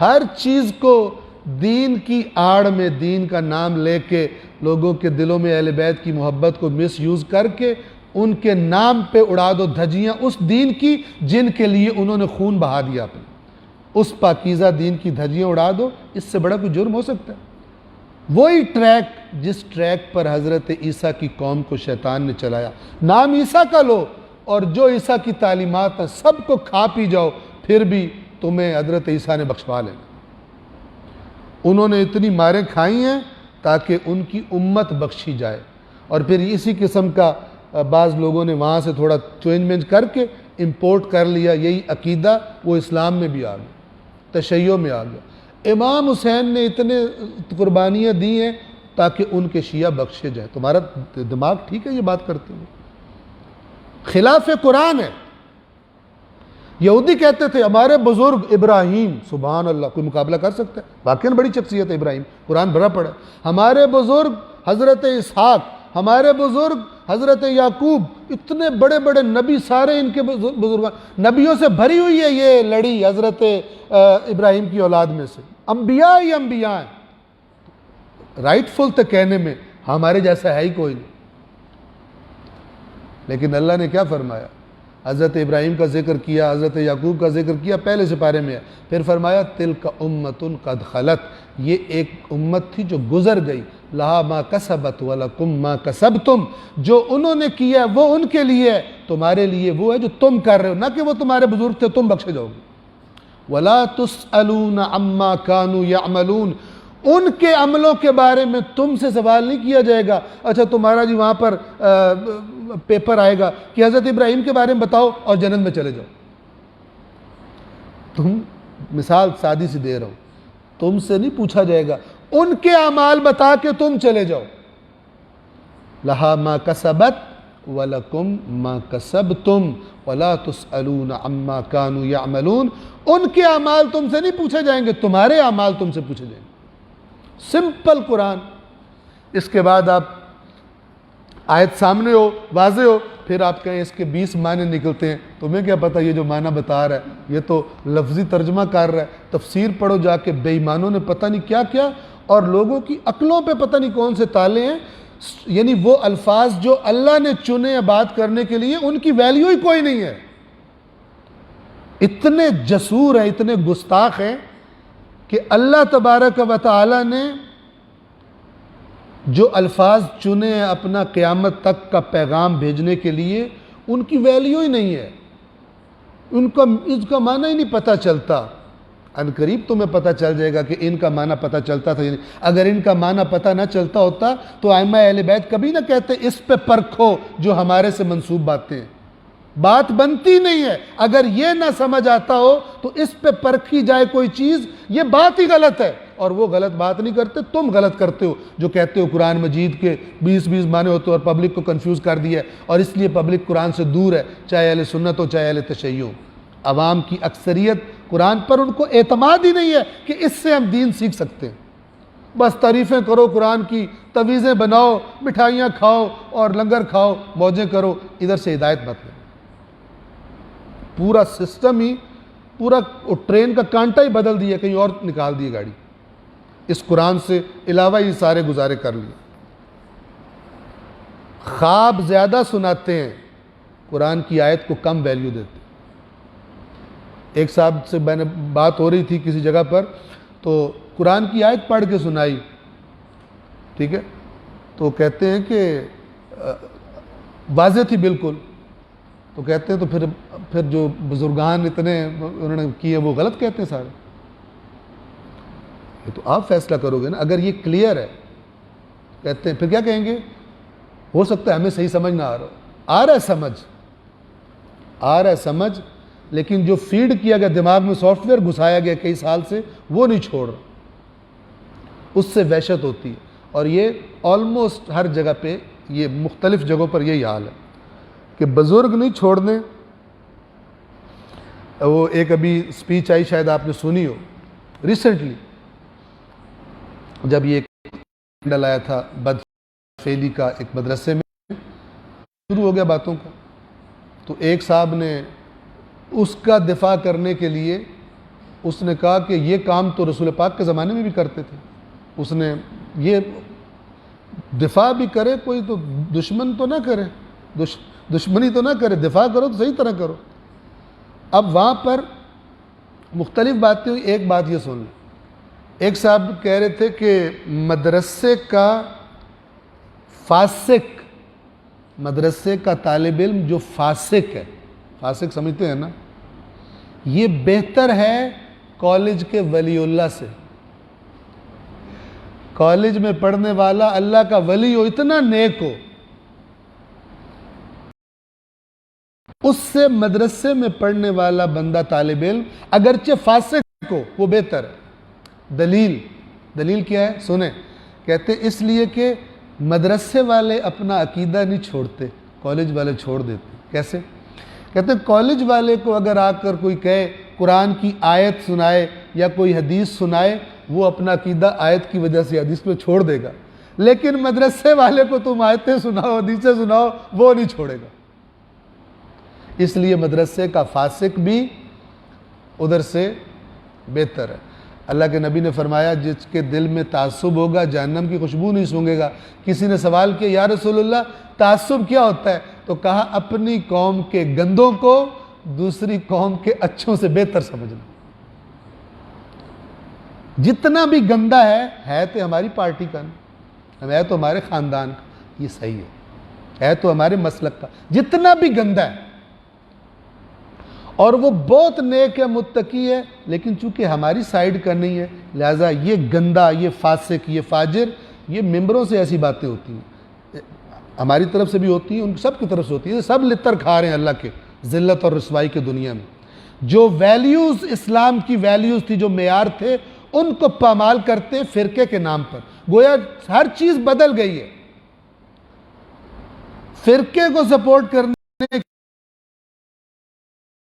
ہر چیز کو دین کی آڑ میں دین کا نام لے کے لوگوں کے دلوں میں اہل بیت کی محبت کو مس یوز کر کے ان کے نام پہ اڑا دو دھجیاں اس دین کی جن کے لیے انہوں نے خون بہا دیا اپنے، اس پاکیزہ دین کی دھجیاں اڑا دو۔ اس سے بڑا کوئی جرم ہو سکتا ہے؟ وہی ٹریک جس ٹریک پر حضرت عیسیٰ کی قوم کو شیطان نے چلایا، نام عیسیٰ کا لو اور جو عیسیٰ کی تعلیمات ہیں سب کو کھا پی جاؤ، پھر بھی تمہیں حضرت عیسیٰ نے بخشوا لینا۔ انہوں نے اتنی ماریں کھائی ہیں تاکہ ان کی امت بخشی جائے، اور پھر اسی قسم کا بعض لوگوں نے وہاں سے تھوڑا چینج کر کے امپورٹ کر لیا، یہی عقیدہ وہ اسلام میں بھی آ گیا، تشیع میں آ گیا۔ امام حسین نے اتنے قربانیاں دی ہیں تاکہ ان کے شیعہ بخشے جائیں۔ تمہارا دماغ ٹھیک ہے یہ بات کرتے ہوئے؟ خلاف قرآن ہے۔ یہودی کہتے تھے ہمارے بزرگ ابراہیم، سبحان اللہ، کوئی مقابلہ کر سکتا ہے؟ واقعاً بڑی شخصیت ہے ابراہیم، قرآن بھرا پڑا ہے۔ ہمارے بزرگ حضرت اسحاق، ہمارے بزرگ حضرت یعقوب، اتنے بڑے بڑے نبی، سارے ان کے بزرگ، نبیوں سے بھری ہوئی ہے یہ لڑی حضرت ابراہیم کی اولاد میں سے، انبیاء ہی انبیاء ہیں۔ رائٹ فل تو کہنے میں ہمارے جیسا ہے ہی کوئی نہیں، لیکن اللہ نے کیا فرمایا؟ حضرت ابراہیم کا ذکر کیا، حضرت یعقوب کا ذکر کیا، پہلے سپارے میں ہے، پھر فرمایا تلک امۃ قد خلت، یہ ایک امت تھی جو گزر گئی، لہا ما کسبت ولکم ما کسبتم، جو انہوں نے کیا وہ ان کے لیے ہے، تمہارے لیے وہ ہے جو تم کر رہے ہو، نہ کہ وہ تمہارے بزرگ تھے تم بخشے جاؤ گے۔ وَلَا تُسْأَلُونَ عَمَّا كَانُوا يَعْمَلُونَ، ان کے عملوں کے بارے میں تم سے سوال نہیں کیا جائے گا۔ اچھا تمہارا جی وہاں پر پیپر آئے گا کہ حضرت ابراہیم کے بارے میں بتاؤ اور جنت میں چلے جاؤ۔ تم مثال سادی سی دے رہا ہوں، تم سے نہیں پوچھا جائے گا، ان کے اعمال بتا کے تم چلے جاؤ۔ لہا ما کسبت وَلَكُمْ مَا كَسَبْتُمْ وَلَا تُسْأَلُونَ عَمَّا كَانُوا يَعْمَلُونَ، ان کے اعمال تم سے نہیں پوچھے جائیں گے، تمہارے اعمال تم سے پوچھے جائیں گے۔ سمپل قرآن۔ اس کے بعد آپ آیت سامنے ہو، واضح ہو، پھر آپ کہیں اس کے 20 معنی نکلتے ہیں، تمہیں کیا پتہ یہ جو معنی بتا رہا ہے یہ تو لفظی ترجمہ کر رہا ہے، تفسیر پڑھو جا کے، بے ایمانوں نے پتہ نہیں کیا کیا، اور لوگوں کی عقلوں پہ پتہ نہیں کون سے تالے ہیں، یعنی وہ الفاظ جو اللہ نے چنے بات کرنے کے لیے ان کی ویلیو ہی کوئی نہیں ہے۔ اتنے جسور ہیں، اتنے گستاخ ہیں کہ اللہ تبارک و تعالی نے جو الفاظ چنے ہیں اپنا قیامت تک کا پیغام بھیجنے کے لیے، ان کی ویلیو ہی نہیں ہے، اس کا معنی ہی نہیں پتہ چلتا۔ ان قریب تمہیں پتہ چل جائے گا کہ ان کا معنی پتہ چلتا تھا، اگر ان کا معنی پتہ نہ چلتا ہوتا تو ائمہ اہل بیت کبھی نہ کہتے اس پہ پرکھو جو ہمارے سے منسوب باتیں ہیں، بات بنتی نہیں ہے۔ اگر یہ نہ سمجھ آتا ہو تو اس پہ پرکھی جائے کوئی چیز، یہ بات ہی غلط ہے، اور وہ غلط بات نہیں کرتے، تم غلط کرتے ہو جو کہتے ہو قرآن مجید کے 20 معنی ہوتے اور پبلک کو کنفیوز کر دیا ہے، اور اس لیے پبلک قرآن سے دور ہے، چاہے اہل سنت ہو چاہے اہل تشیع ہو۔ عوام کی اکثریت قرآن پر ان کو اعتماد ہی نہیں ہے کہ اس سے ہم دین سیکھ سکتے ہیں۔ بس تعریفیں کرو قرآن کی، تویزیں بناؤ، مٹھائیاں کھاؤ اور لنگر کھاؤ، موجیں کرو، ادھر سے ہدایت مت لو۔ پورا سسٹم ہی، پورا ٹرین کا کانٹا ہی بدل دیا، کہیں اور نکال دی گاڑی، اس قرآن سے علاوہ ہی سارے گزارے کر لیے۔ خواب زیادہ سناتے ہیں، قرآن کی آیت کو کم ویلیو دیتے ہیں۔ ایک صاحب سے میں نے بات ہو رہی تھی کسی جگہ پر، تو قرآن کی آیت پڑھ کے سنائی، ٹھیک ہے، تو کہتے ہیں کہ واضح تھی بالکل، تو کہتے ہیں تو پھر جو بزرگان اتنے انہوں نے کیے وہ غلط کہتے ہیں سارے۔ یہ تو آپ فیصلہ کرو گے نا، اگر یہ کلیئر ہے کہتے ہیں، پھر کیا کہیں گے؟ ہو سکتا ہے ہمیں صحیح سمجھ نہ آ رہا ہے سمجھ، لیکن جو فیڈ کیا گیا دماغ میں، سافٹ ویئر گھسایا گیا کئی سال سے، وہ نہیں چھوڑ رہا، اس سے وحشت ہوتی ہے۔ اور یہ آلموسٹ ہر جگہ پہ، یہ مختلف جگہوں پر یہی حال ہے کہ بزرگ نہیں چھوڑنے۔ وہ ایک ابھی سپیچ آئی، شاید آپ نے سنی ہو، ریسنٹلی جب یہ اسکینڈل آیا تھا بدفعلی کا ایک مدرسے میں، شروع ہو گیا باتوں کا، تو ایک صاحب نے اس کا دفاع کرنے کے لیے اس نے کہا کہ یہ کام تو رسول پاک کے زمانے میں بھی کرتے تھے۔ اس نے یہ دفاع بھی کرے کوئی تو دشمن تو نہ کرے، دشمنی تو نہ کرے، دفاع کرو تو صحیح طرح کرو۔ اب وہاں پر مختلف باتیں ہوئی، ایک بات یہ سن لیں، ایک صاحب کہہ رہے تھے کہ مدرسے کا فاسق، مدرسے کا طالب علم جو فاسق ہے، فاسق سمجھتے ہیں نا، یہ بہتر ہے کالج کے ولی اللہ سے۔ کالج میں پڑھنے والا اللہ کا ولی ہو، اتنا نیک ہو، اس سے مدرسے میں پڑھنے والا بندہ طالب علم اگرچہ فاسق ہو وہ بہتر ہے۔ دلیل کیا ہے؟ سنیں، کہتے اس لیے کہ مدرسے والے اپنا عقیدہ نہیں چھوڑتے، کالج والے چھوڑ دیتے۔ کیسے؟ کہتے ہیں کالج والے کو اگر آ کر کوئی کہے قرآن کی آیت سنائے یا کوئی حدیث سنائے، وہ اپنا عقیدہ آیت کی وجہ سے حدیث پہ چھوڑ دے گا، لیکن مدرسے والے کو تم آیتیں سناؤ، حدیثیں سناؤ، وہ نہیں چھوڑے گا۔ اس لیے مدرسے کا فاسق بھی ادھر سے بہتر ہے۔ اللہ کے نبی نے فرمایا جس کے دل میں تعصب ہوگا جہنم کی خوشبو نہیں سونگے گا۔ کسی نے سوال کیا یا رسول اللہ تعصب کیا ہوتا ہے؟ تو کہا اپنی قوم کے گندوں کو دوسری قوم کے اچھوں سے بہتر سمجھنا۔ جتنا بھی گندا ہے تو ہماری پارٹی کا، ہے تو ہمارے خاندان کا، یہ صحیح ہے تو ہمارے مسلک کا، جتنا بھی گندا ہے، اور وہ بہت نیک ہے، متقی ہے، لیکن چونکہ ہماری سائیڈ کا نہیں ہے، لہٰذا یہ گندا، یہ فاسق، یہ فاجر، یہ ممبروں سے ایسی باتیں ہوتی ہیں، ہماری طرف سے بھی ہوتی ہیں، ان سب کی طرف سے ہوتی ہیں، سب لتر کھا رہے ہیں اللہ کے ذلت اور رسوائی کے دنیا میں۔ جو ویلیوز اسلام کی ویلیوز تھی، جو معیار تھے، ان کو پامال کرتے ہیں فرقے کے نام پر۔ گویا ہر چیز بدل گئی ہے، فرقے کو سپورٹ کرنے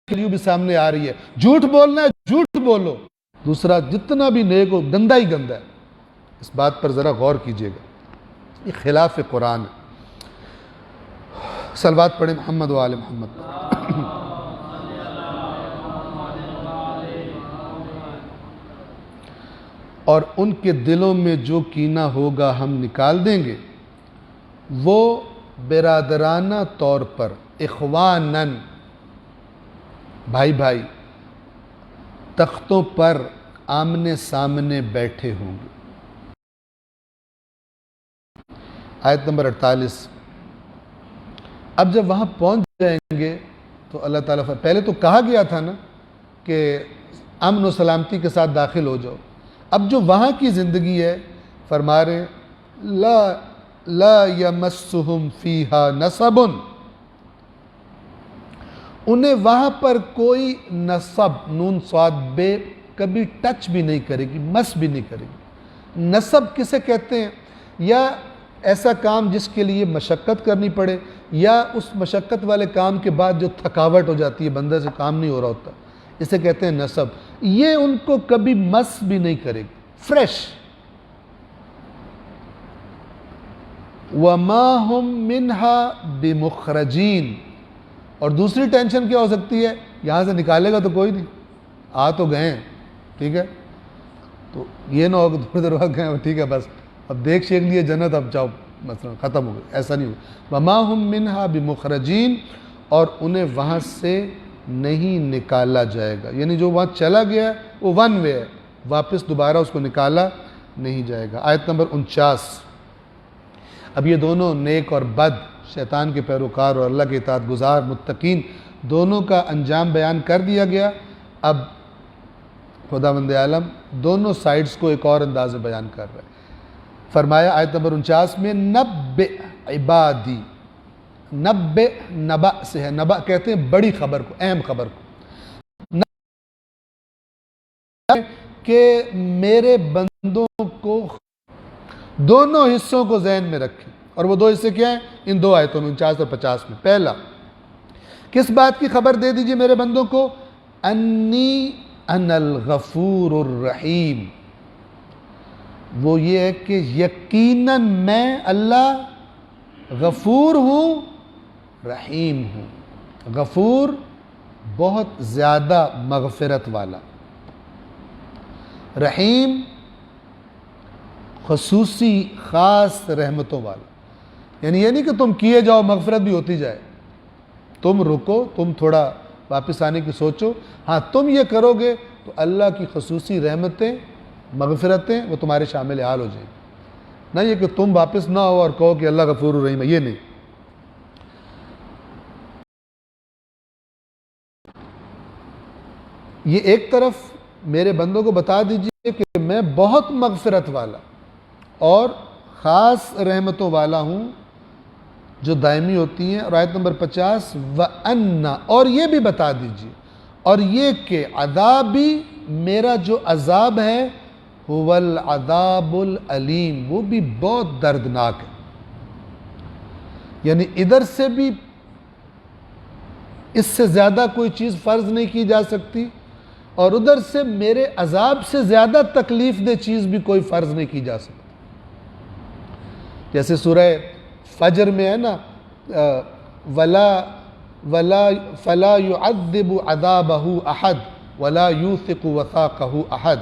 کے لیے بھی سامنے آ رہی ہے۔ جھوٹ بولنا ہے، جھوٹ بولو، دوسرا جتنا بھی نیک ہو گندا ہی گندا ہے۔ اس بات پر ذرا غور کیجئے گا، یہ خلاف قرآن ہے۔ صلوات پڑھیں محمد و آل محمد۔ اور ان کے دلوں میں جو کینہ ہوگا ہم نکال دیں گے، وہ برادرانہ طور پر، اخواناً، بھائی تختوں پر آمنے سامنے بیٹھے ہوں گے۔ آیت نمبر 48۔ اب جب وہاں پہنچ جائیں گے تو اللہ تعالیٰ پہلے تو کہا گیا تھا نا کہ امن و سلامتی کے ساتھ داخل ہو جاؤ، اب جو وہاں کی زندگی ہے فرما رہے ہیں لا یمسہم فیہا نصب، انہیں وہاں پر کوئی نصب، نون صاد بے کبھی ٹچ بھی نہیں کرے گی، مس بھی نہیں کرے گی۔ نسب کسے کہتے ہیں؟ یا ایسا کام جس کے لیے مشقت کرنی پڑے، یا اس مشقت والے کام کے بعد جو تھکاوٹ ہو جاتی ہے، بندے سے کام نہیں ہو رہا ہوتا، اسے کہتے ہیں نسب۔ یہ ان کو کبھی مس بھی نہیں کرے گی، فریش۔ وَمَا هُم مِّنْهَا بِمُخْرَجِينَ۔ اور دوسری ٹینشن کیا ہو سکتی ہے؟ یہاں سے نکالے گا تو کوئی نہیں، آ تو گئے ہیں، ٹھیک ہے، تو یہ نہ ہو کہ تھوڑی دیر بعد گئے، ٹھیک ہے بس اب دیکھ شیک لیے جنت، اب جاؤ مثلا ختم ہو گئے، ایسا نہیں ہوگا۔ وَمَا هُم مِّنْهَا بِمُخْرَجِينَ، اور انہیں وہاں سے نہیں نکالا جائے گا، یعنی جو وہاں چلا گیا ہے وہ ون وے ہے، واپس دوبارہ اس کو نکالا نہیں جائے گا۔ آیت نمبر 49۔ اب یہ دونوں نیک اور بد، شیطان کے پیروکار اور اللہ کے اطاعت گزار متقین، دونوں کا انجام بیان کر دیا گیا۔ اب خداوند عالم دونوں سائیڈز کو ایک اور انداز میں بیان کر رہے ہیں۔ فرمایا آیت نمبر 49 میں، نبئ عبادی۔ نبئ نبأ سے ہے، نبأ کہتے ہیں بڑی خبر کو، اہم خبر کو، کہ میرے بندوں کو دونوں حصوں کو ذہن میں رکھیں۔ اور وہ دو حصے کیا ہیں ان دو آیتوں میں، 49 اور 50 میں؟ پہلا، کس بات کی خبر دے دیجئے میرے بندوں کو؟ انی انا الغفور الرحیم، وہ یہ ہے کہ یقیناً میں اللہ غفور ہوں، رحیم ہوں۔ غفور بہت زیادہ مغفرت والا، رحیم خصوصی خاص رحمتوں والا۔ یعنی یہ نہیں کہ تم کیے جاؤ مغفرت بھی ہوتی جائے، تم رکو، تم تھوڑا واپس آنے کی سوچو، ہاں تم یہ کرو گے تو اللہ کی خصوصی رحمتیں مغفرتیں وہ تمہارے شامل حال ہو جائیں گی۔ نہ یہ کہ تم واپس نہ ہو اور کہو کہ اللہ غفور الرحیم ہے، یہ نہیں۔ یہ ایک طرف میرے بندوں کو بتا دیجئے کہ میں بہت مغفرت والا اور خاص رحمتوں والا ہوں جو دائمی ہوتی ہیں۔ اور آیت نمبر 50، وَأَنَّ، اور یہ بھی بتا دیجئے، اور یہ کہ عذابی، میرا جو عذاب ہے، هُوَ الْعَذَابُ الْعَلِيمُ، وہ بھی بہت دردناک ہے۔ یعنی ادھر سے بھی اس سے زیادہ کوئی چیز فرض نہیں کی جا سکتی، اور ادھر سے میرے عذاب سے زیادہ تکلیف دہ چیز بھی کوئی فرض نہیں کی جا سکتی۔ جیسے سورہ فجر میں ہے نا، فَلَا يُعَذِّبُ عَذَابَهُ أَحَدٌ وَلَا يُوثِقُ وَثَاقَهُ أَحَدٌ،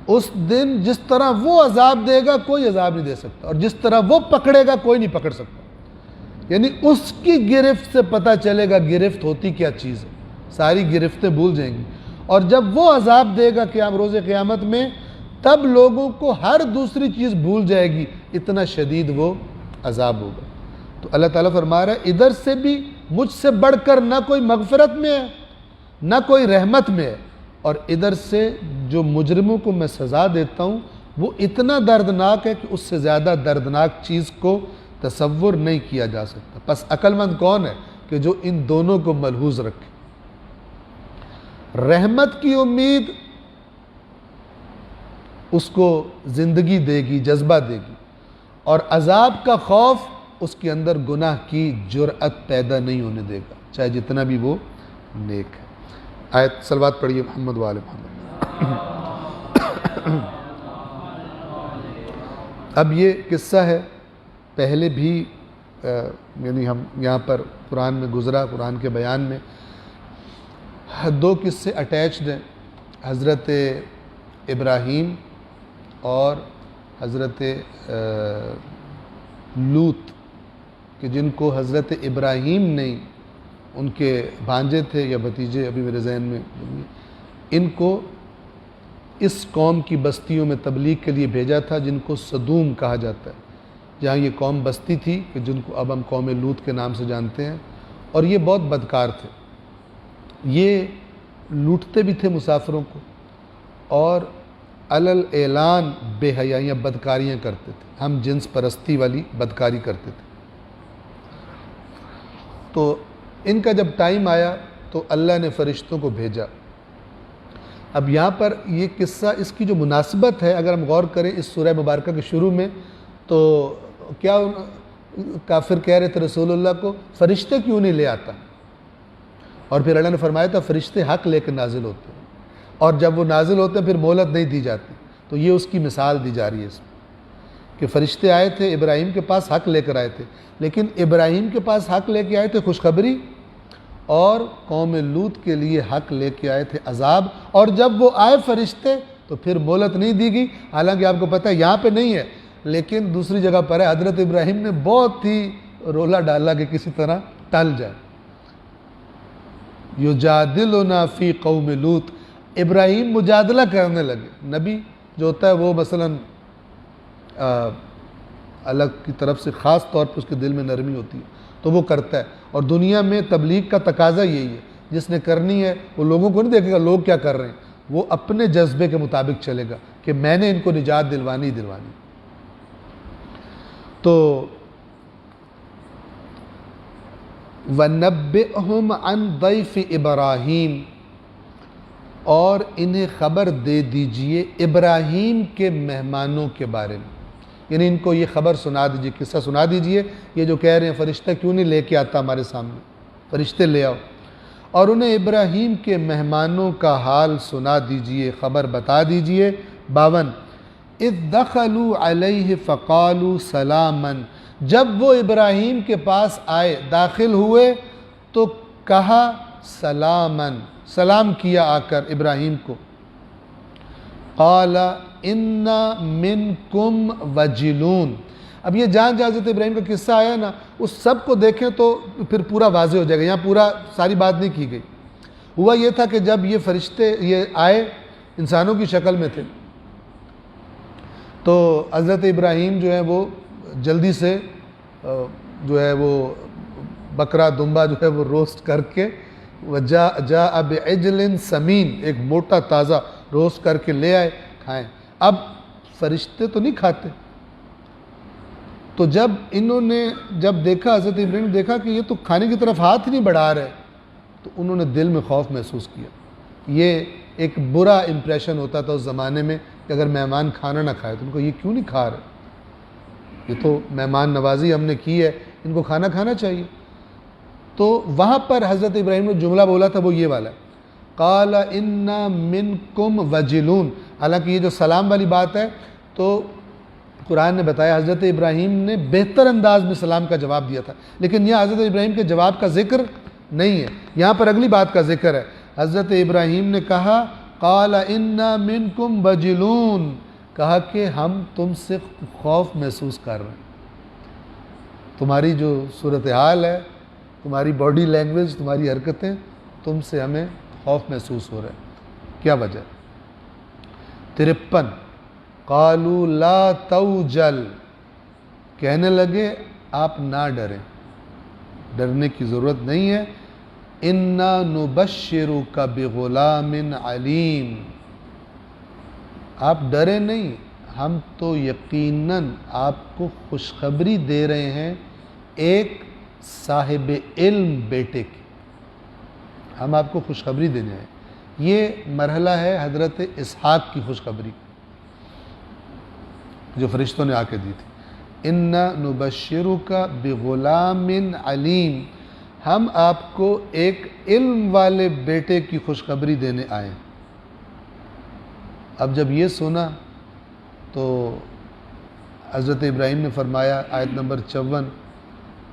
اس دن جس طرح وہ عذاب دے گا کوئی عذاب نہیں دے سکتا، اور جس طرح وہ پکڑے گا کوئی نہیں پکڑ سکتا۔ یعنی اس کی گرفت سے پتہ چلے گا گرفت ہوتی کیا چیز ہے، ساری گرفتیں بھول جائیں گی۔ اور جب وہ عذاب دے گا روز قیامت میں، تب لوگوں کو ہر دوسری چیز بھول جائے گی، اتنا شدید وہ عذاب ہوگا۔ تو اللہ تعالیٰ فرما رہا ہے ادھر سے بھی مجھ سے بڑھ کر نہ کوئی مغفرت میں ہے نہ کوئی رحمت میں ہے، اور ادھر سے جو مجرموں کو میں سزا دیتا ہوں وہ اتنا دردناک ہے کہ اس سے زیادہ دردناک چیز کو تصور نہیں کیا جا سکتا۔ پس عقل مند کون ہے کہ جو ان دونوں کو ملحوظ رکھے؟ رحمت کی امید اس کو زندگی دے گی، جذبہ دے گی، اور عذاب کا خوف اس کے اندر گناہ کی جرأت پیدا نہیں ہونے دے گا، چاہے جتنا بھی وہ نیک ہے۔ آیت صلوات پڑھیے محمد وآل محمد۔ اب یہ قصہ ہے، پہلے بھی یعنی ہم یہاں پر قرآن میں گزرا، قرآن کے بیان میں دو قصے اٹیچڈ ہیں، حضرت ابراہیم اور حضرت لوط، کہ جن کو حضرت ابراہیم نے، ان کے بھانجے تھے یا بھتیجے ابھی میرے ذہن میں، ان کو اس قوم کی بستیوں میں تبلیغ کے لیے بھیجا تھا جن کو سدوم کہا جاتا ہے، جہاں یہ قوم بستی تھی کہ جن کو اب ہم قوم لوط کے نام سے جانتے ہیں، اور یہ بہت بدکار تھے۔ یہ لوٹتے بھی تھے مسافروں کو، اور علل اعلان بے حیائیاں بدکاریاں کرتے تھے، ہم جنس پرستی والی بدکاری کرتے تھے۔ تو ان کا جب ٹائم آیا تو اللہ نے فرشتوں کو بھیجا اب یہاں پر یہ قصہ، اس کی جو مناسبت ہے اگر ہم غور کریں اس سورہ مبارکہ کے شروع میں، تو کیا کافر کہہ رہے تھے رسول اللہ کو فرشتے کیوں نہیں لے آتا، اور پھر اللہ نے فرمایا تھا فرشتے حق لے کے نازل ہوتے ہیں، اور جب وہ نازل ہوتے ہیں پھر مہلت نہیں دی جاتی. تو یہ اس کی مثال دی جا رہی ہے اس میں کہ فرشتے آئے تھے ابراہیم کے پاس حق لے کر آئے تھے، لیکن ابراہیم کے پاس حق لے کے آئے تھے خوشخبری، اور قوم لوط کے لیے حق لے کے آئے تھے عذاب. اور جب وہ آئے فرشتے تو پھر مہلت نہیں دی گئی. حالانکہ آپ کو پتہ ہے یہاں پہ نہیں ہے لیکن دوسری جگہ پر ہے. حضرت ابراہیم نے بہت ہی رولا ڈالا کہ کسی طرح ٹل جائے. یجادلنا فی قوم لوط، ابراہیم مجادلہ کرنے لگے. نبی جو ہوتا ہے وہ مثلا اللہ کی طرف سے خاص طور پہ اس کے دل میں نرمی ہوتی ہے تو وہ کرتا ہے. اور دنیا میں تبلیغ کا تقاضا یہی ہے، جس نے کرنی ہے وہ لوگوں کو نہیں دیکھے گا لوگ کیا کر رہے ہیں، وہ اپنے جذبے کے مطابق چلے گا کہ میں نے ان کو نجات دلوانی. تو وَنَبِّئْهُمْ عَنْ ضَيْفِ ابراہیم، اور انہیں خبر دے دیجئے ابراہیم کے مہمانوں کے بارے میں. یعنی ان کو یہ خبر سنا دیجئے، قصہ سنا دیجئے، یہ جو کہہ رہے ہیں فرشتہ کیوں نہیں لے کے آتا ہمارے سامنے، فرشتے لے آؤ. اور انہیں ابراہیم کے مہمانوں کا حال سنا دیجئے، خبر بتا دیجئے. 52 اذ دخلوا علیہ فقالوا سلاما، جب وہ ابراہیم کے پاس آئے داخل ہوئے تو کہا سلاما، سلام کیا آ کر ابراہیم کو. قال انا منکم وجلون. اب یہ جہاں حضرت ابراہیم کا قصہ آیا نا اس سب کو دیکھیں تو پھر پورا واضح ہو جائے گا، یہاں پورا ساری بات نہیں کی گئی. ہوا یہ تھا کہ جب یہ فرشتے یہ آئے انسانوں کی شکل میں تھے تو حضرت ابراہیم جو ہے وہ جلدی سے جو ہے وہ بکرا دمبا جو ہے وہ روسٹ کر کے جاء بعجل سمین، ایک موٹا تازہ روسٹ کر کے لے آئے کھائیں. اب فرشتے تو نہیں کھاتے، تو جب انہوں نے دیکھا، حضرت ابراہیم نے دیکھا کہ یہ تو کھانے کی طرف ہاتھ ہی نہیں بڑھا رہے تو انہوں نے دل میں خوف محسوس کیا. یہ ایک برا امپریشن ہوتا تھا اس زمانے میں کہ اگر مہمان کھانا نہ کھائے تو ان کو یہ کیوں نہیں کھا رہے، یہ تو مہمان نوازی ہم نے کی ہے، ان کو کھانا کھانا چاہیے. تو وہاں پر حضرت ابراہیم نے جملہ بولا تھا وہ یہ والا ہے، قال انا منکم وجلون. حالانکہ یہ جو سلام والی بات ہے تو قرآن نے بتایا حضرت ابراہیم نے بہتر انداز میں سلام کا جواب دیا تھا، لیکن یہاں حضرت ابراہیم کے جواب کا ذکر نہیں ہے، یہاں پر اگلی بات کا ذکر ہے. حضرت ابراہیم نے کہا قال انا منکم وجلون، کہا کہ ہم تم سے خوف محسوس کر رہے ہیں، تمہاری جو صورتحال ہے، تمہاری باڈی لینگویج، تمہاری حرکتیں، تم سے ہمیں خوف محسوس ہو رہا ہے. کیا وجہ؟ 53 قالوا لا توجل، کہنے لگے آپ نہ ڈریں، ڈرنے کی ضرورت نہیں ہے. انا نبشرک بغلام علیم، آپ ڈرے نہیں، ہم تو یقیناً آپ کو خوشخبری دے رہے ہیں ایک صاحب علم بیٹے کی، ہم آپ کو خوشخبری دینے ہیں. یہ مرحلہ ہے حضرت اسحاق کی خوشخبری جو فرشتوں نے آ کے دی تھی. انا نبشرک بغلام علیم، ہم آپ کو ایک علم والے بیٹے کی خوشخبری دینے آئے. اب جب یہ سنا تو حضرت ابراہیم نے فرمایا، آیت نمبر 54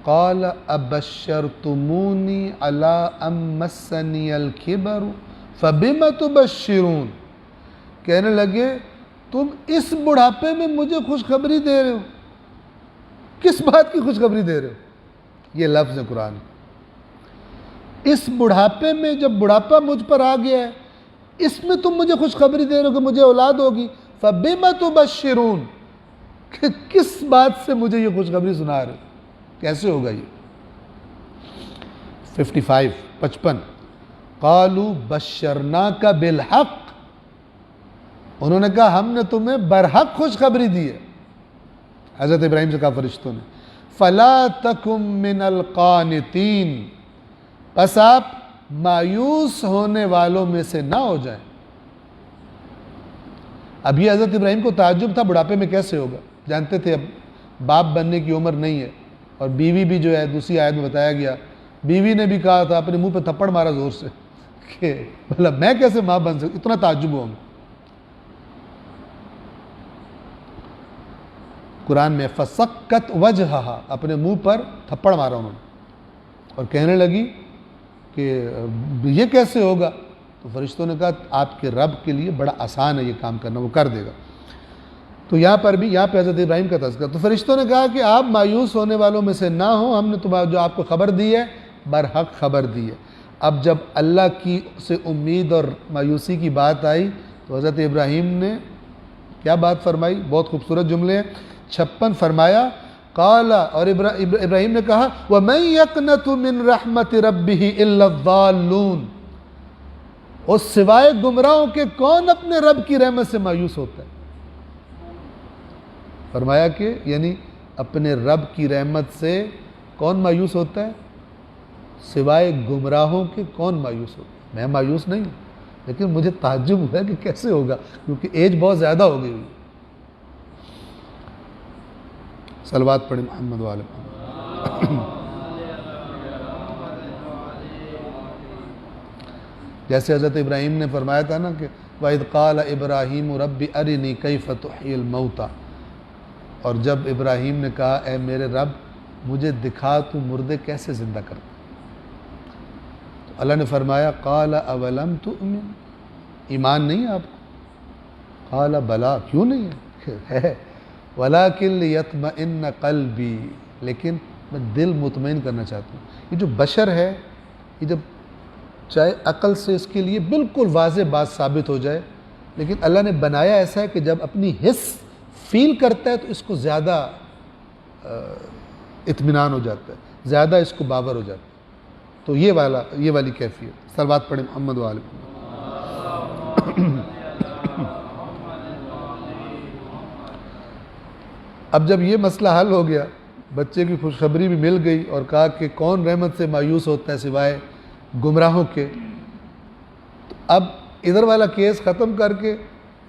قال ابشرتمونی علی ام مسنی الکبر فبم تبشرون، کہنے لگے تم اس بڑھاپے میں مجھے خوشخبری دے رہے ہو، کس بات کی خوشخبری دے رہے ہو؟ یہ لفظ ہے قرآن، اس بڑھاپے میں، جب بڑھاپا مجھ پر آ گیا ہے اس میں تم مجھے خوشخبری دے رہے ہو کہ مجھے اولاد ہوگی. فبم تبشرون، کہ کس بات سے مجھے یہ خوشخبری سنا رہے ہو، کیسے ہوگا یہ؟ 55 قالوا بشرناک بالحق، انہوں نے کہا ہم نے تمہیں برحق خوشخبری دی ہے. حضرت ابراہیم سے کہا فرشتوں نے فلا تکم من القانتین، پس آپ مایوس ہونے والوں میں سے نہ ہو جائیں. اب یہ حضرت ابراہیم کو تعجب تھا بڑھاپے میں کیسے ہوگا، جانتے تھے اب باپ بننے کی عمر نہیں ہے، اور بیوی بھی جو ہے دوسری آیت میں بتایا گیا، بیوی نے بھی کہا تھا، اپنے منہ پہ تھپڑ مارا زور سے کہ بھلا میں کیسے ماں بن سکتا، اتنا تعجب ہوا ہمیں۔ قرآن میں فسکت وجہہا، اپنے منہ پر تھپڑ مارا انہوں نے، اور کہنے لگی کہ یہ کیسے ہوگا؟ تو فرشتوں نے کہا آپ کے رب کے لیے بڑا آسان ہے یہ کام کرنا، وہ کر دے گا۔ تو یہاں پہ حضرت ابراہیم کا تذکرہ۔ تو فرشتوں نے کہا کہ آپ مایوس ہونے والوں میں سے نہ ہوں، ہم نے تمہارا جو آپ کو خبر دی ہے برحق خبر دی ہے۔ اب جب اللہ کی سے امید اور مایوسی کی بات آئی تو حضرت ابراہیم نے کیا بات فرمائی؟ بہت خوبصورت جملے ہیں۔ 56 فرمایا قال، اور ابراہیم نے کہا وَمَن يَقْنَطُ مِن رَحْمَةِ رَبِّهِ إِلَّا الضَّالُّونَ، اور سوائے گمراہوں کے کون اپنے رب کی رحمت سے مایوس ہوتا ہے؟ فرمایا کہ یعنی اپنے رب کی رحمت سے کون مایوس ہوتا ہے؟ سوائے گمراہوں کے کون مایوس ہوتا ہے؟ میں مایوس نہیں ہوں، لیکن مجھے تعجب ہوا کہ کیسے ہوگا، کیونکہ ایج بہت زیادہ ہو گئی ہوئی۔ صلوات پڑھیں محمد و آل محمد۔ جیسے حضرت ابراہیم نے فرمایا تھا نا کہ وَإِذْ قَالَ إِبْرَاهِيمُ رَبِّ أَرِنِي كَيْفَ تُحْيِي الْمَوْتَى، اور جب ابراہیم نے کہا اے میرے رب مجھے دکھا تو مردے کیسے زندہ کرتا، تو اللہ نے فرمایا قَالَ أَوَلَمْ تُؤْمِنْ، ایمان نہیں ہے آپ کو؟ قَالَ بَلَا، کیوں نہیں ہے؟ وَلَكِنْ لِيَطْمَئِنَّ قَلْبِي، لیکن میں دل مطمئن کرنا چاہتا ہوں۔ یہ جو بشر ہے، یہ جب چاہے عقل سے اس کے لیے بالکل واضح بات ثابت ہو جائے، لیکن اللہ نے بنایا ایسا ہے کہ جب اپنی حس فیل کرتا ہے تو اس کو زیادہ اطمینان ہو جاتا ہے، زیادہ اس کو باور ہو جاتا ہے۔ تو یہ والی کیفیت۔ صلوات پڑھیں محمد و آل محمد۔ اب جب یہ مسئلہ حل ہو گیا، بچے کی خوشخبری بھی مل گئی، اور کہا کہ کون رحمت سے مایوس ہوتا ہے سوائے گمراہوں کے، تو اب ادھر والا کیس ختم کر کے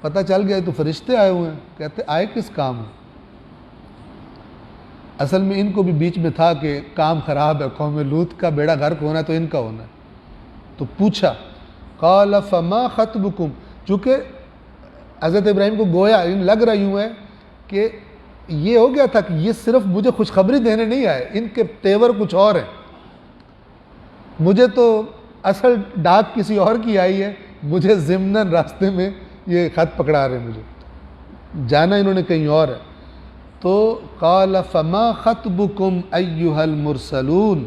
پتہ چل گیا تو فرشتے آئے ہوئے ہیں، کہتے آئے کس کام ہیں؟ اصل میں ان کو بھی بیچ میں تھا کہ کام خراب ہے، قوم لوط کا بیڑا غرق ہونا ہے تو ان کا ہونا ہے، تو پوچھا قال فما خطبکم، چونکہ حضرت ابراہیم کو گویا لگ رہا یوں ہے کہ یہ ہو گیا تھا کہ یہ صرف مجھے خوشخبری دینے نہیں آئے، ان کے تیور کچھ اور ہیں، مجھے تو اصل ڈاک کسی اور کی آئی ہے، مجھے ضمناً راستے میں یہ خط پکڑا رہے ہیں، مجھے جانا انہوں نے کہیں اور ہے۔ تو قال فما خطبکم ایھا المرسلون،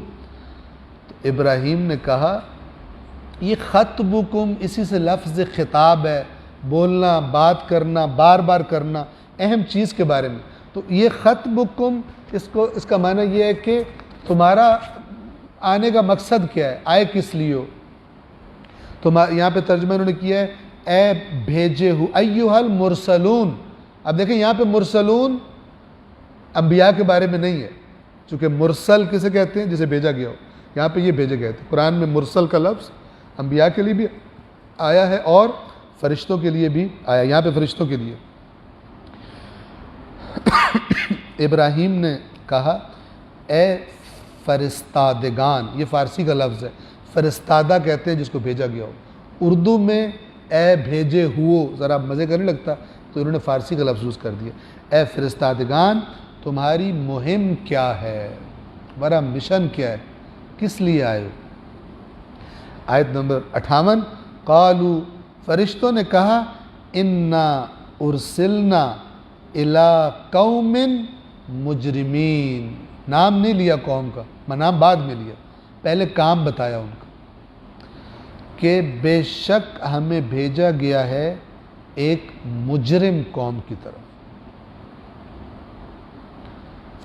تو ابراہیم نے کہا یہ خطبکم اسی سے لفظ خطاب ہے، بولنا، بات کرنا، بار بار کرنا اہم چیز کے بارے میں، تو یہ خطبکم اس کا معنی یہ ہے کہ تمہارا آنے کا مقصد کیا ہے، آئے کس لیے ہو؟ تو یہاں پہ ترجمہ انہوں نے کیا ہے اے بھیجے ہو، ایھا المرسلون۔ اب دیکھیں یہاں پہ مرسلون انبیاء کے بارے میں نہیں ہے، چونکہ مرسل کسے کہتے ہیں؟ جسے بھیجا گیا ہو، یہاں پہ یہ بھیجے گئے تھے۔ قرآن میں مرسل کا لفظ انبیاء کے لیے بھی آیا ہے اور فرشتوں کے لیے بھی آیا، یہاں پہ فرشتوں کے لیے۔ ابراہیم نے کہا اے فرستادگان، یہ فارسی کا لفظ ہے، فرستادہ کہتے ہیں جس کو بھیجا گیا ہو۔ اردو میں اے بھیجے ہوئے ذرا مزے کا نہیں لگتا، تو انہوں نے فارسی کا لفظ یوز کر دیا، اے فرستادگان تمہاری مہم کیا ہے، تمہارا مشن کیا ہے، کس لیے آئے ہو؟ آیت نمبر 58 قالوا، فرشتوں نے کہا انا ارسلنا الی قوم مجرمین، نام نہیں لیا قوم کا، نام بعد میں لیا، پہلے کام بتایا ان کا کہ بے شک ہمیں بھیجا گیا ہے ایک مجرم قوم کی طرف۔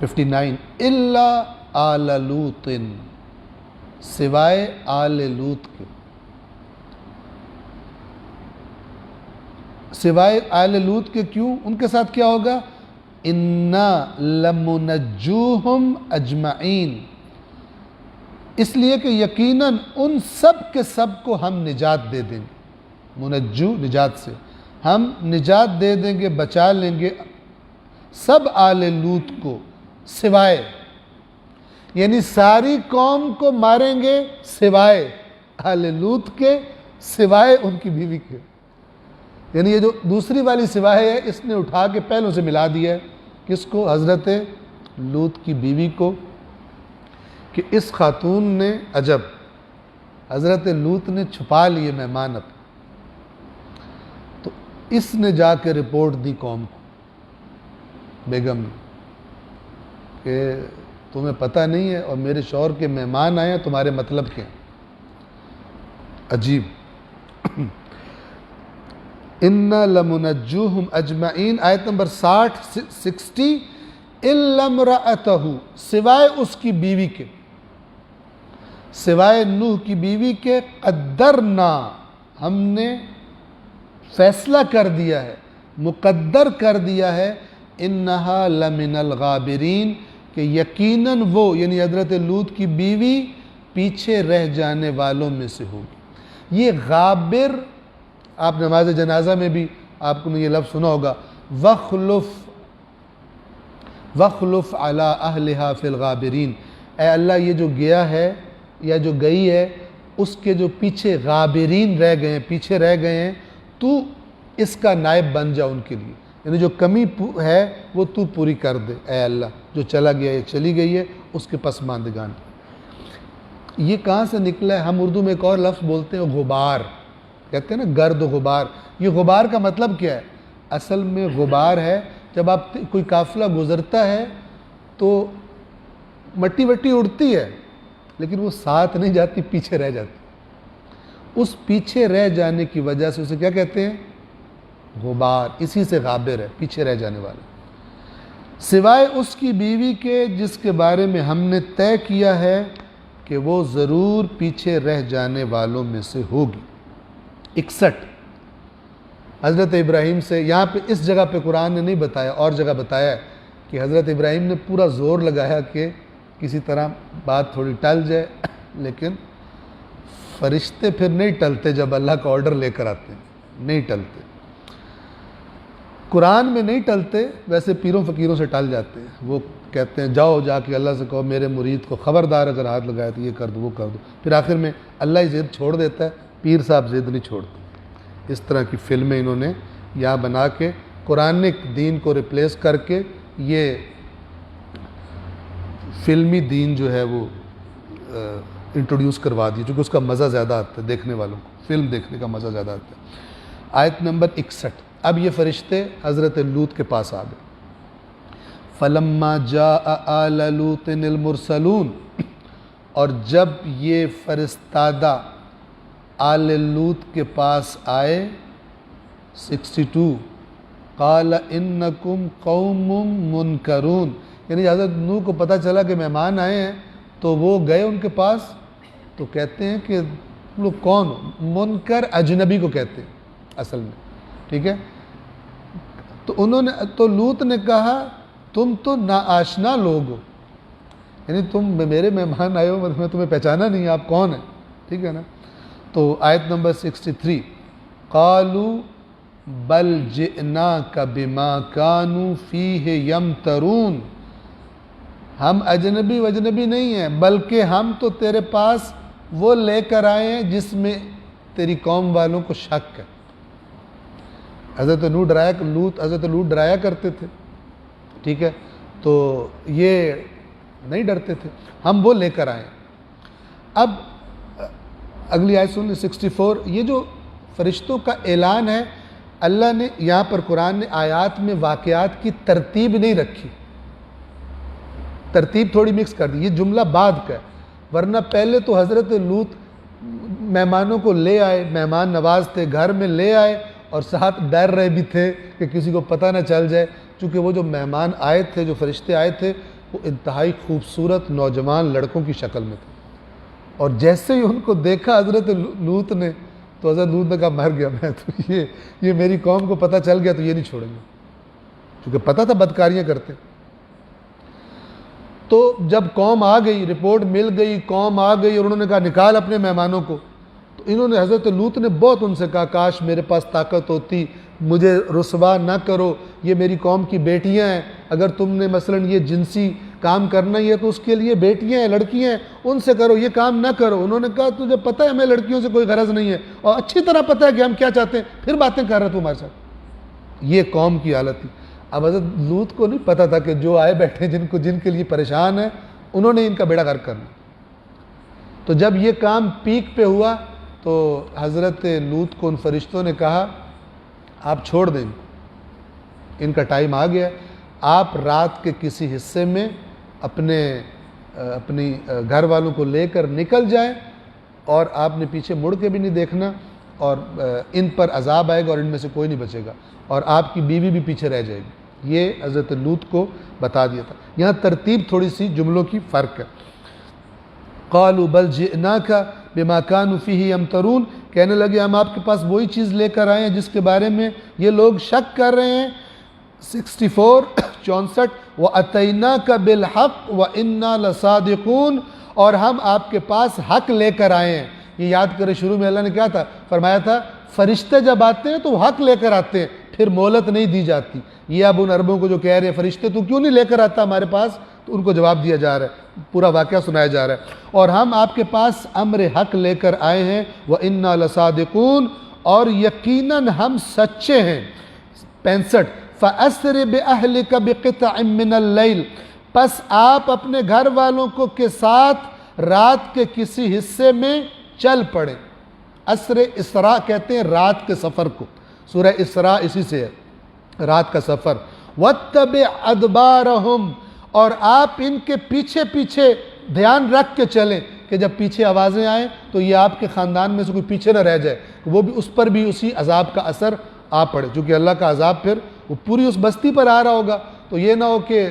59 الا آل لوط، سوائے آل لوط کے، سوائے آل لوط کے کیوں؟ ان کے ساتھ کیا ہوگا؟ انا لمنجوہم اجمعین، اس لیے کہ یقیناً ان سب کے سب کو ہم نجات دے دیں گے، منجو نجات سے، ہم نجات دے دیں گے، بچا لیں گے سب آل لوط کو سوائے، یعنی ساری قوم کو ماریں گے سوائے آل لوط کے، سوائے ان کی بیوی کے۔ یعنی یہ جو دوسری والی سوائے ہے اس نے اٹھا کے پہلوں سے ملا دیا ہے، کس کو؟ حضرت لوط کی بیوی کو، کہ اس خاتون نے عجب، حضرت لوط نے چھپا لیے مہمان اپنے، تو اس نے جا کے رپورٹ دی قوم کو، بیگم نے، کہ تمہیں پتہ نہیں ہے اور میرے شوہر کے مہمان آئے ہیں، تمہارے مطلب کیا ہیں؟ عجیب۔ اِنَّا لَمُنَجُّوهُمْ اجمعین، آیت نمبر 60 اِلَّا امْرَأَتَهُ، سوائے اس کی بیوی کے، سوائے نوح کی بیوی کے، قدرنا، ہم نے فیصلہ کر دیا ہے، مقدر کر دیا ہے، انہا لمن الغابرین، کہ یقیناً وہ یعنی حضرت لوط کی بیوی پیچھے رہ جانے والوں میں سے ہوگی۔ یہ غابر، آپ نماز جنازہ میں بھی آپ کو یہ لفظ سنا ہوگا، وَخْلُفْ عَلَىٰ أَهْلِهَا فِي الْغَابِرِينَ، اے اللہ یہ جو گیا ہے یا جو گئی ہے اس کے جو پیچھے غابرین رہ گئے ہیں، پیچھے رہ گئے ہیں، تو اس کا نائب بن جا ان کے لیے، یعنی جو کمی ہے وہ تو پوری کر دے اے اللہ، جو چلا گیا ہے چلی گئی ہے اس کے پسماندگان۔ یہ کہاں سے نکلا ہے؟ ہم اردو میں ایک اور لفظ بولتے ہیں غبار، کہتے ہیں نا گرد و غبار۔ یہ غبار کا مطلب کیا ہے؟ اصل میں غبار ہے جب آپ کوئی قافلہ گزرتا ہے تو مٹی وٹی اڑتی ہے لیکن وہ ساتھ نہیں جاتی، پیچھے رہ جاتی، اس پیچھے رہ جانے کی وجہ سے اسے کیا کہتے ہیں؟ غبار، اسی سے غابر ہے، پیچھے رہ جانے والا، سوائے اس کی بیوی کے جس کے بارے میں ہم نے طے کیا ہے کہ وہ ضرور پیچھے رہ جانے والوں میں سے ہوگی۔ 61 حضرت ابراہیم سے، یہاں پہ اس جگہ پہ قرآن نے نہیں بتایا، اور جگہ بتایا ہے کہ حضرت ابراہیم نے پورا زور لگایا کہ کسی طرح بات تھوڑی ٹل جائے، لیکن فرشتے پھر نہیں ٹلتے، جب اللہ کا آرڈر لے کر آتے ہیں نہیں ٹلتے، قرآن میں نہیں ٹلتے، ویسے پیروں فقیروں سے ٹل جاتے ہیں، وہ کہتے ہیں جاؤ جا کے اللہ سے کہو میرے مرید کو خبردار اگر ہاتھ لگائے تو یہ کر دو وہ کر دو، پھر آخر میں اللہ ہی ضد چھوڑ دیتا ہے، پیر صاحب ضد نہیں چھوڑتے۔ اس طرح کی فلمیں انہوں نے یہاں بنا کے قرآنک دین کو ریپلیس کر کے یہ فلمی دین جو ہے وہ انٹروڈیوس کروا دی، چونکہ اس کا مزہ زیادہ آتا ہے دیکھنے والوں کو، فلم دیکھنے کا مزہ زیادہ آتا ہے۔ آیت نمبر 61، اب یہ فرشتے حضرت لوط کے پاس آ گئے۔ فَلَمَّا جَاءَ آلَ لُوطٍ الْمُرْسَلُونَ، اور جب یہ فرستادہ آل لوط کے پاس آئے، 62، قَالَ إِنَّكُمْ قَوْمٌ مُنْكَرُونَ، یعنی حضرت نوح کو پتہ چلا کہ مہمان آئے ہیں تو وہ گئے ان کے پاس، تو کہتے ہیں کہ لوگ کون ہو؟ منکر اجنبی کو کہتے ہیں اصل میں، ٹھیک ہے؟ تو لوط نے کہا تم تو ناآشنا لوگ ہو، یعنی تم میرے مہمان آئے ہو، میں تمہیں پہچانا نہیں، آپ کون ہیں، ٹھیک ہے نا؟ تو آیت نمبر 63، قالوا بل جئناک بما كانوا فیہ یمترون، ہم اجنبی وجنبی نہیں ہیں بلکہ ہم تو تیرے پاس وہ لے کر آئے ہیں جس میں تیری قوم والوں کو شک ہے۔ حضرت لوط ڈرایا کرتے تھے، ٹھیک ہے؟ تو یہ نہیں ڈرتے تھے، ہم وہ لے کر آئے۔ اب اگلی آیت سن لیں 64، یہ جو فرشتوں کا اعلان ہے، اللہ نے یہاں پر قرآن نے آیات میں واقعات کی ترتیب نہیں رکھی، ترتیب تھوڑی مکس کر دی، یہ جملہ بعد کا ہے، ورنہ پہلے تو حضرت لوط مہمانوں کو لے آئے، مہمان نواز تھے، گھر میں لے آئے اور ساتھ ڈر رہے بھی تھے کہ کسی کو پتہ نہ چل جائے، چونکہ وہ جو مہمان آئے تھے، جو فرشتے آئے تھے، وہ انتہائی خوبصورت نوجوان لڑکوں کی شکل میں تھے، اور جیسے ہی ان کو دیکھا حضرت لوط نے تو حضرت لوط نے کہا مر گیا میں تو، یہ میری قوم کو پتہ چل گیا تو یہ نہیں چھوڑیں گے، چونکہ پتہ تھا بدکاریاں کرتے۔ تو جب قوم آ گئی، رپورٹ مل گئی، قوم آ گئی اور انہوں نے کہا نکال اپنے مہمانوں کو، تو انہوں نے حضرت لوط نے بہت ان سے کہا کاش میرے پاس طاقت ہوتی، مجھے رسوا نہ کرو، یہ میری قوم کی بیٹیاں ہیں، اگر تم نے مثلاً یہ جنسی کام کرنا ہی ہے تو اس کے لیے بیٹیاں ہیں، لڑکیاں ہیں، ان سے کرو، یہ کام نہ کرو۔ انہوں نے کہا تجھے پتہ ہے ہمیں لڑکیوں سے کوئی غرض نہیں ہے، اور اچھی طرح پتہ ہے کہ ہم کیا چاہتے ہیں، پھر باتیں کر رہے تو ہمارے ساتھ۔ یہ قوم کی حالت تھی۔ اب حضرت لوط کو نہیں پتہ تھا کہ جو آئے بیٹھے جن کے لیے پریشان ہیں، انہوں نے ان کا بیڑا غرق کرنا۔ تو جب یہ کام پیک پہ ہوا تو حضرت لوط کو ان فرشتوں نے کہا آپ چھوڑ دیں، ان کا ٹائم آ گیا، آپ رات کے کسی حصے میں اپنی گھر والوں کو لے کر نکل جائیں، اور آپ نے پیچھے مڑ کے بھی نہیں دیکھنا، اور ان پر عذاب آئے گا اور ان میں سے کوئی نہیں بچے گا، اور آپ کی بیوی بھی پیچھے رہ جائے گی۔ یہ حضرت لوط کو بتا دیا تھا۔ یہاں ترتیب تھوڑی سی جملوں کی فرق ہے۔ قالوا بل جئناک بما كانوا فيه يمترون، کہنے لگے ہم آپ کے پاس وہی چیز لے کر آئے ہیں جس کے بارے میں یہ لوگ شک کر رہے ہیں۔ 64 وَأَتَيْنَاكَ بِالْحَقِّ وَإِنَّا لَصَادِقُونَ، اور ہم آپ کے پاس حق لے کر آئے ہیں۔ یہ یاد کرے شروع میں اللہ نے کیا تھا، فرمایا تھا فرشتے جب آتے ہیں تو وہ حق لے کر آتے ہیں، پھر مہلت نہیں دی جاتی۔ یہ اب ان عربوں کو جو کہہ رہے ہیں فرشتے تو کیوں نہیں لے کر آتا ہمارے پاس، تو ان کو جواب دیا جا رہا ہے، پورا واقعہ سنایا جا رہا ہے۔ اور ہم آپ کے پاس امر حق لے کر آئے ہیں، وَإِنَّا لَصَادِقُونَ، اور یقیناً ہم سچے ہیں۔ 65 فَأَسْرِ بِأَهْلِكَ بِقِطْعٍ مِّنَ اللَّيْلِ، پس آپ اپنے گھر والوں کو کے ساتھ رات کے کسی حصے میں چل پڑیں۔ اسر اسراء کہتے ہیں رات کے سفر کو، سورہ اسراء اسی سے ہے، رات کا سفر۔ وَاتَّبِعْ أَدْبَارَهُمْ، اور آپ ان کے پیچھے پیچھے دھیان رکھ کے چلیں کہ جب پیچھے آوازیں آئیں تو یہ آپ کے خاندان میں سے کوئی پیچھے نہ رہ جائے، وہ بھی اس پر بھی اسی عذاب کا اثر آ پڑے، چونکہ اللہ کا عذاب پھر وہ پوری اس بستی پر آ رہا ہوگا، تو یہ نہ ہو کہ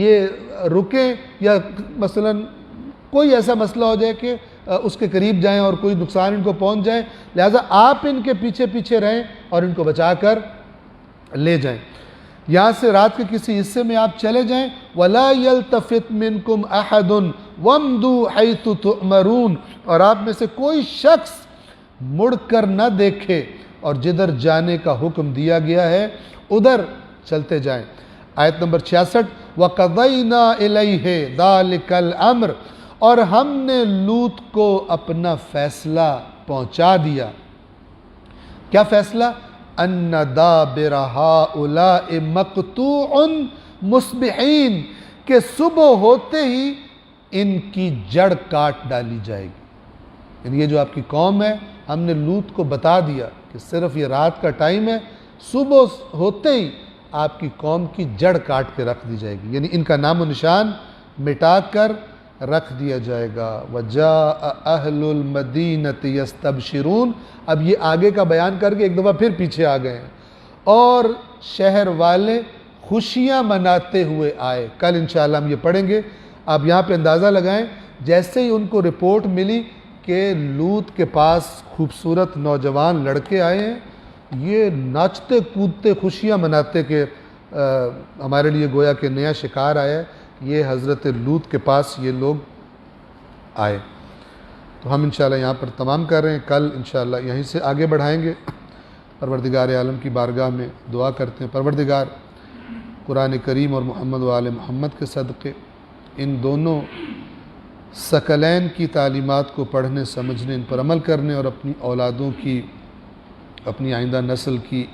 یہ رکیں یا مثلا کوئی ایسا مسئلہ ہو جائے کہ اس کے قریب جائیں اور کوئی نقصان ان کو پہنچ جائے، لہٰذا آپ ان کے پیچھے پیچھے رہیں اور ان کو بچا کر لے جائیں۔ یہاں سے رات کے کسی حصے میں آپ چلے جائیں۔ وَلَا يَلْتَفِتْ مِنْكُمْ أَحَدٌ وَامْضُوا حَيْثُ تُؤْمَرُونَ، اور آپ میں سے کوئی شخص مڑ کر نہ دیکھے، اور جدھر جانے کا حکم دیا گیا ہے ادھر چلتے جائیں۔ آیت نمبر 66 وَقَضَيْنَا إِلَيْهِ ذَلِكَ الْأَمْرِ، اور ہم نے لوط کو اپنا فیصلہ پہنچا دیا۔ کیا فیصلہ؟ أَنَّ دَابِرَ هَؤُلَاءِ مَقْطُوعٌ مُصْبِحِينَ، کہ صبح ہوتے ہی ان کی جڑ کاٹ ڈالی جائے گی۔ یعنی یہ جو آپ کی قوم ہے، ہم نے لوط کو بتا دیا کہ صرف یہ رات کا ٹائم ہے، صبح ہوتے ہی آپ کی قوم کی جڑ کاٹ کے رکھ دی جائے گی، یعنی ان کا نام و نشان مٹا کر رکھ دیا جائے گا۔ وَجَاءَ أَهْلُ الْمَدِينَةِ يَسْتَبْشِرُونَ، اب یہ آگے کا بیان کر کے ایک دفعہ پھر پیچھے آ گئے ہیں، اور شہر والے خوشیاں مناتے ہوئے آئے۔ کل انشاءاللہ ہم یہ پڑھیں گے۔ آپ یہاں پہ اندازہ لگائیں، جیسے ہی ان کو رپورٹ ملی کہ لوط کے پاس خوبصورت نوجوان لڑکے آئے ہیں، یہ ناچتے کودتے خوشیاں مناتے کہ ہمارے لیے گویا کہ نیا شکار آیا ہے، یہ حضرت لوط کے پاس یہ لوگ آئے۔ تو ہم انشاءاللہ یہاں پر تمام کر رہے ہیں، کل انشاءاللہ یہیں سے آگے بڑھائیں گے۔ پروردگار عالم کی بارگاہ میں دعا کرتے ہیں، پروردگار قرآن کریم اور محمد و آل محمد کے صدقے ان دونوں ثقلین کی تعلیمات کو پڑھنے، سمجھنے، ان پر عمل کرنے، اور اپنی اولادوں کی، اپنی آئندہ نسل کی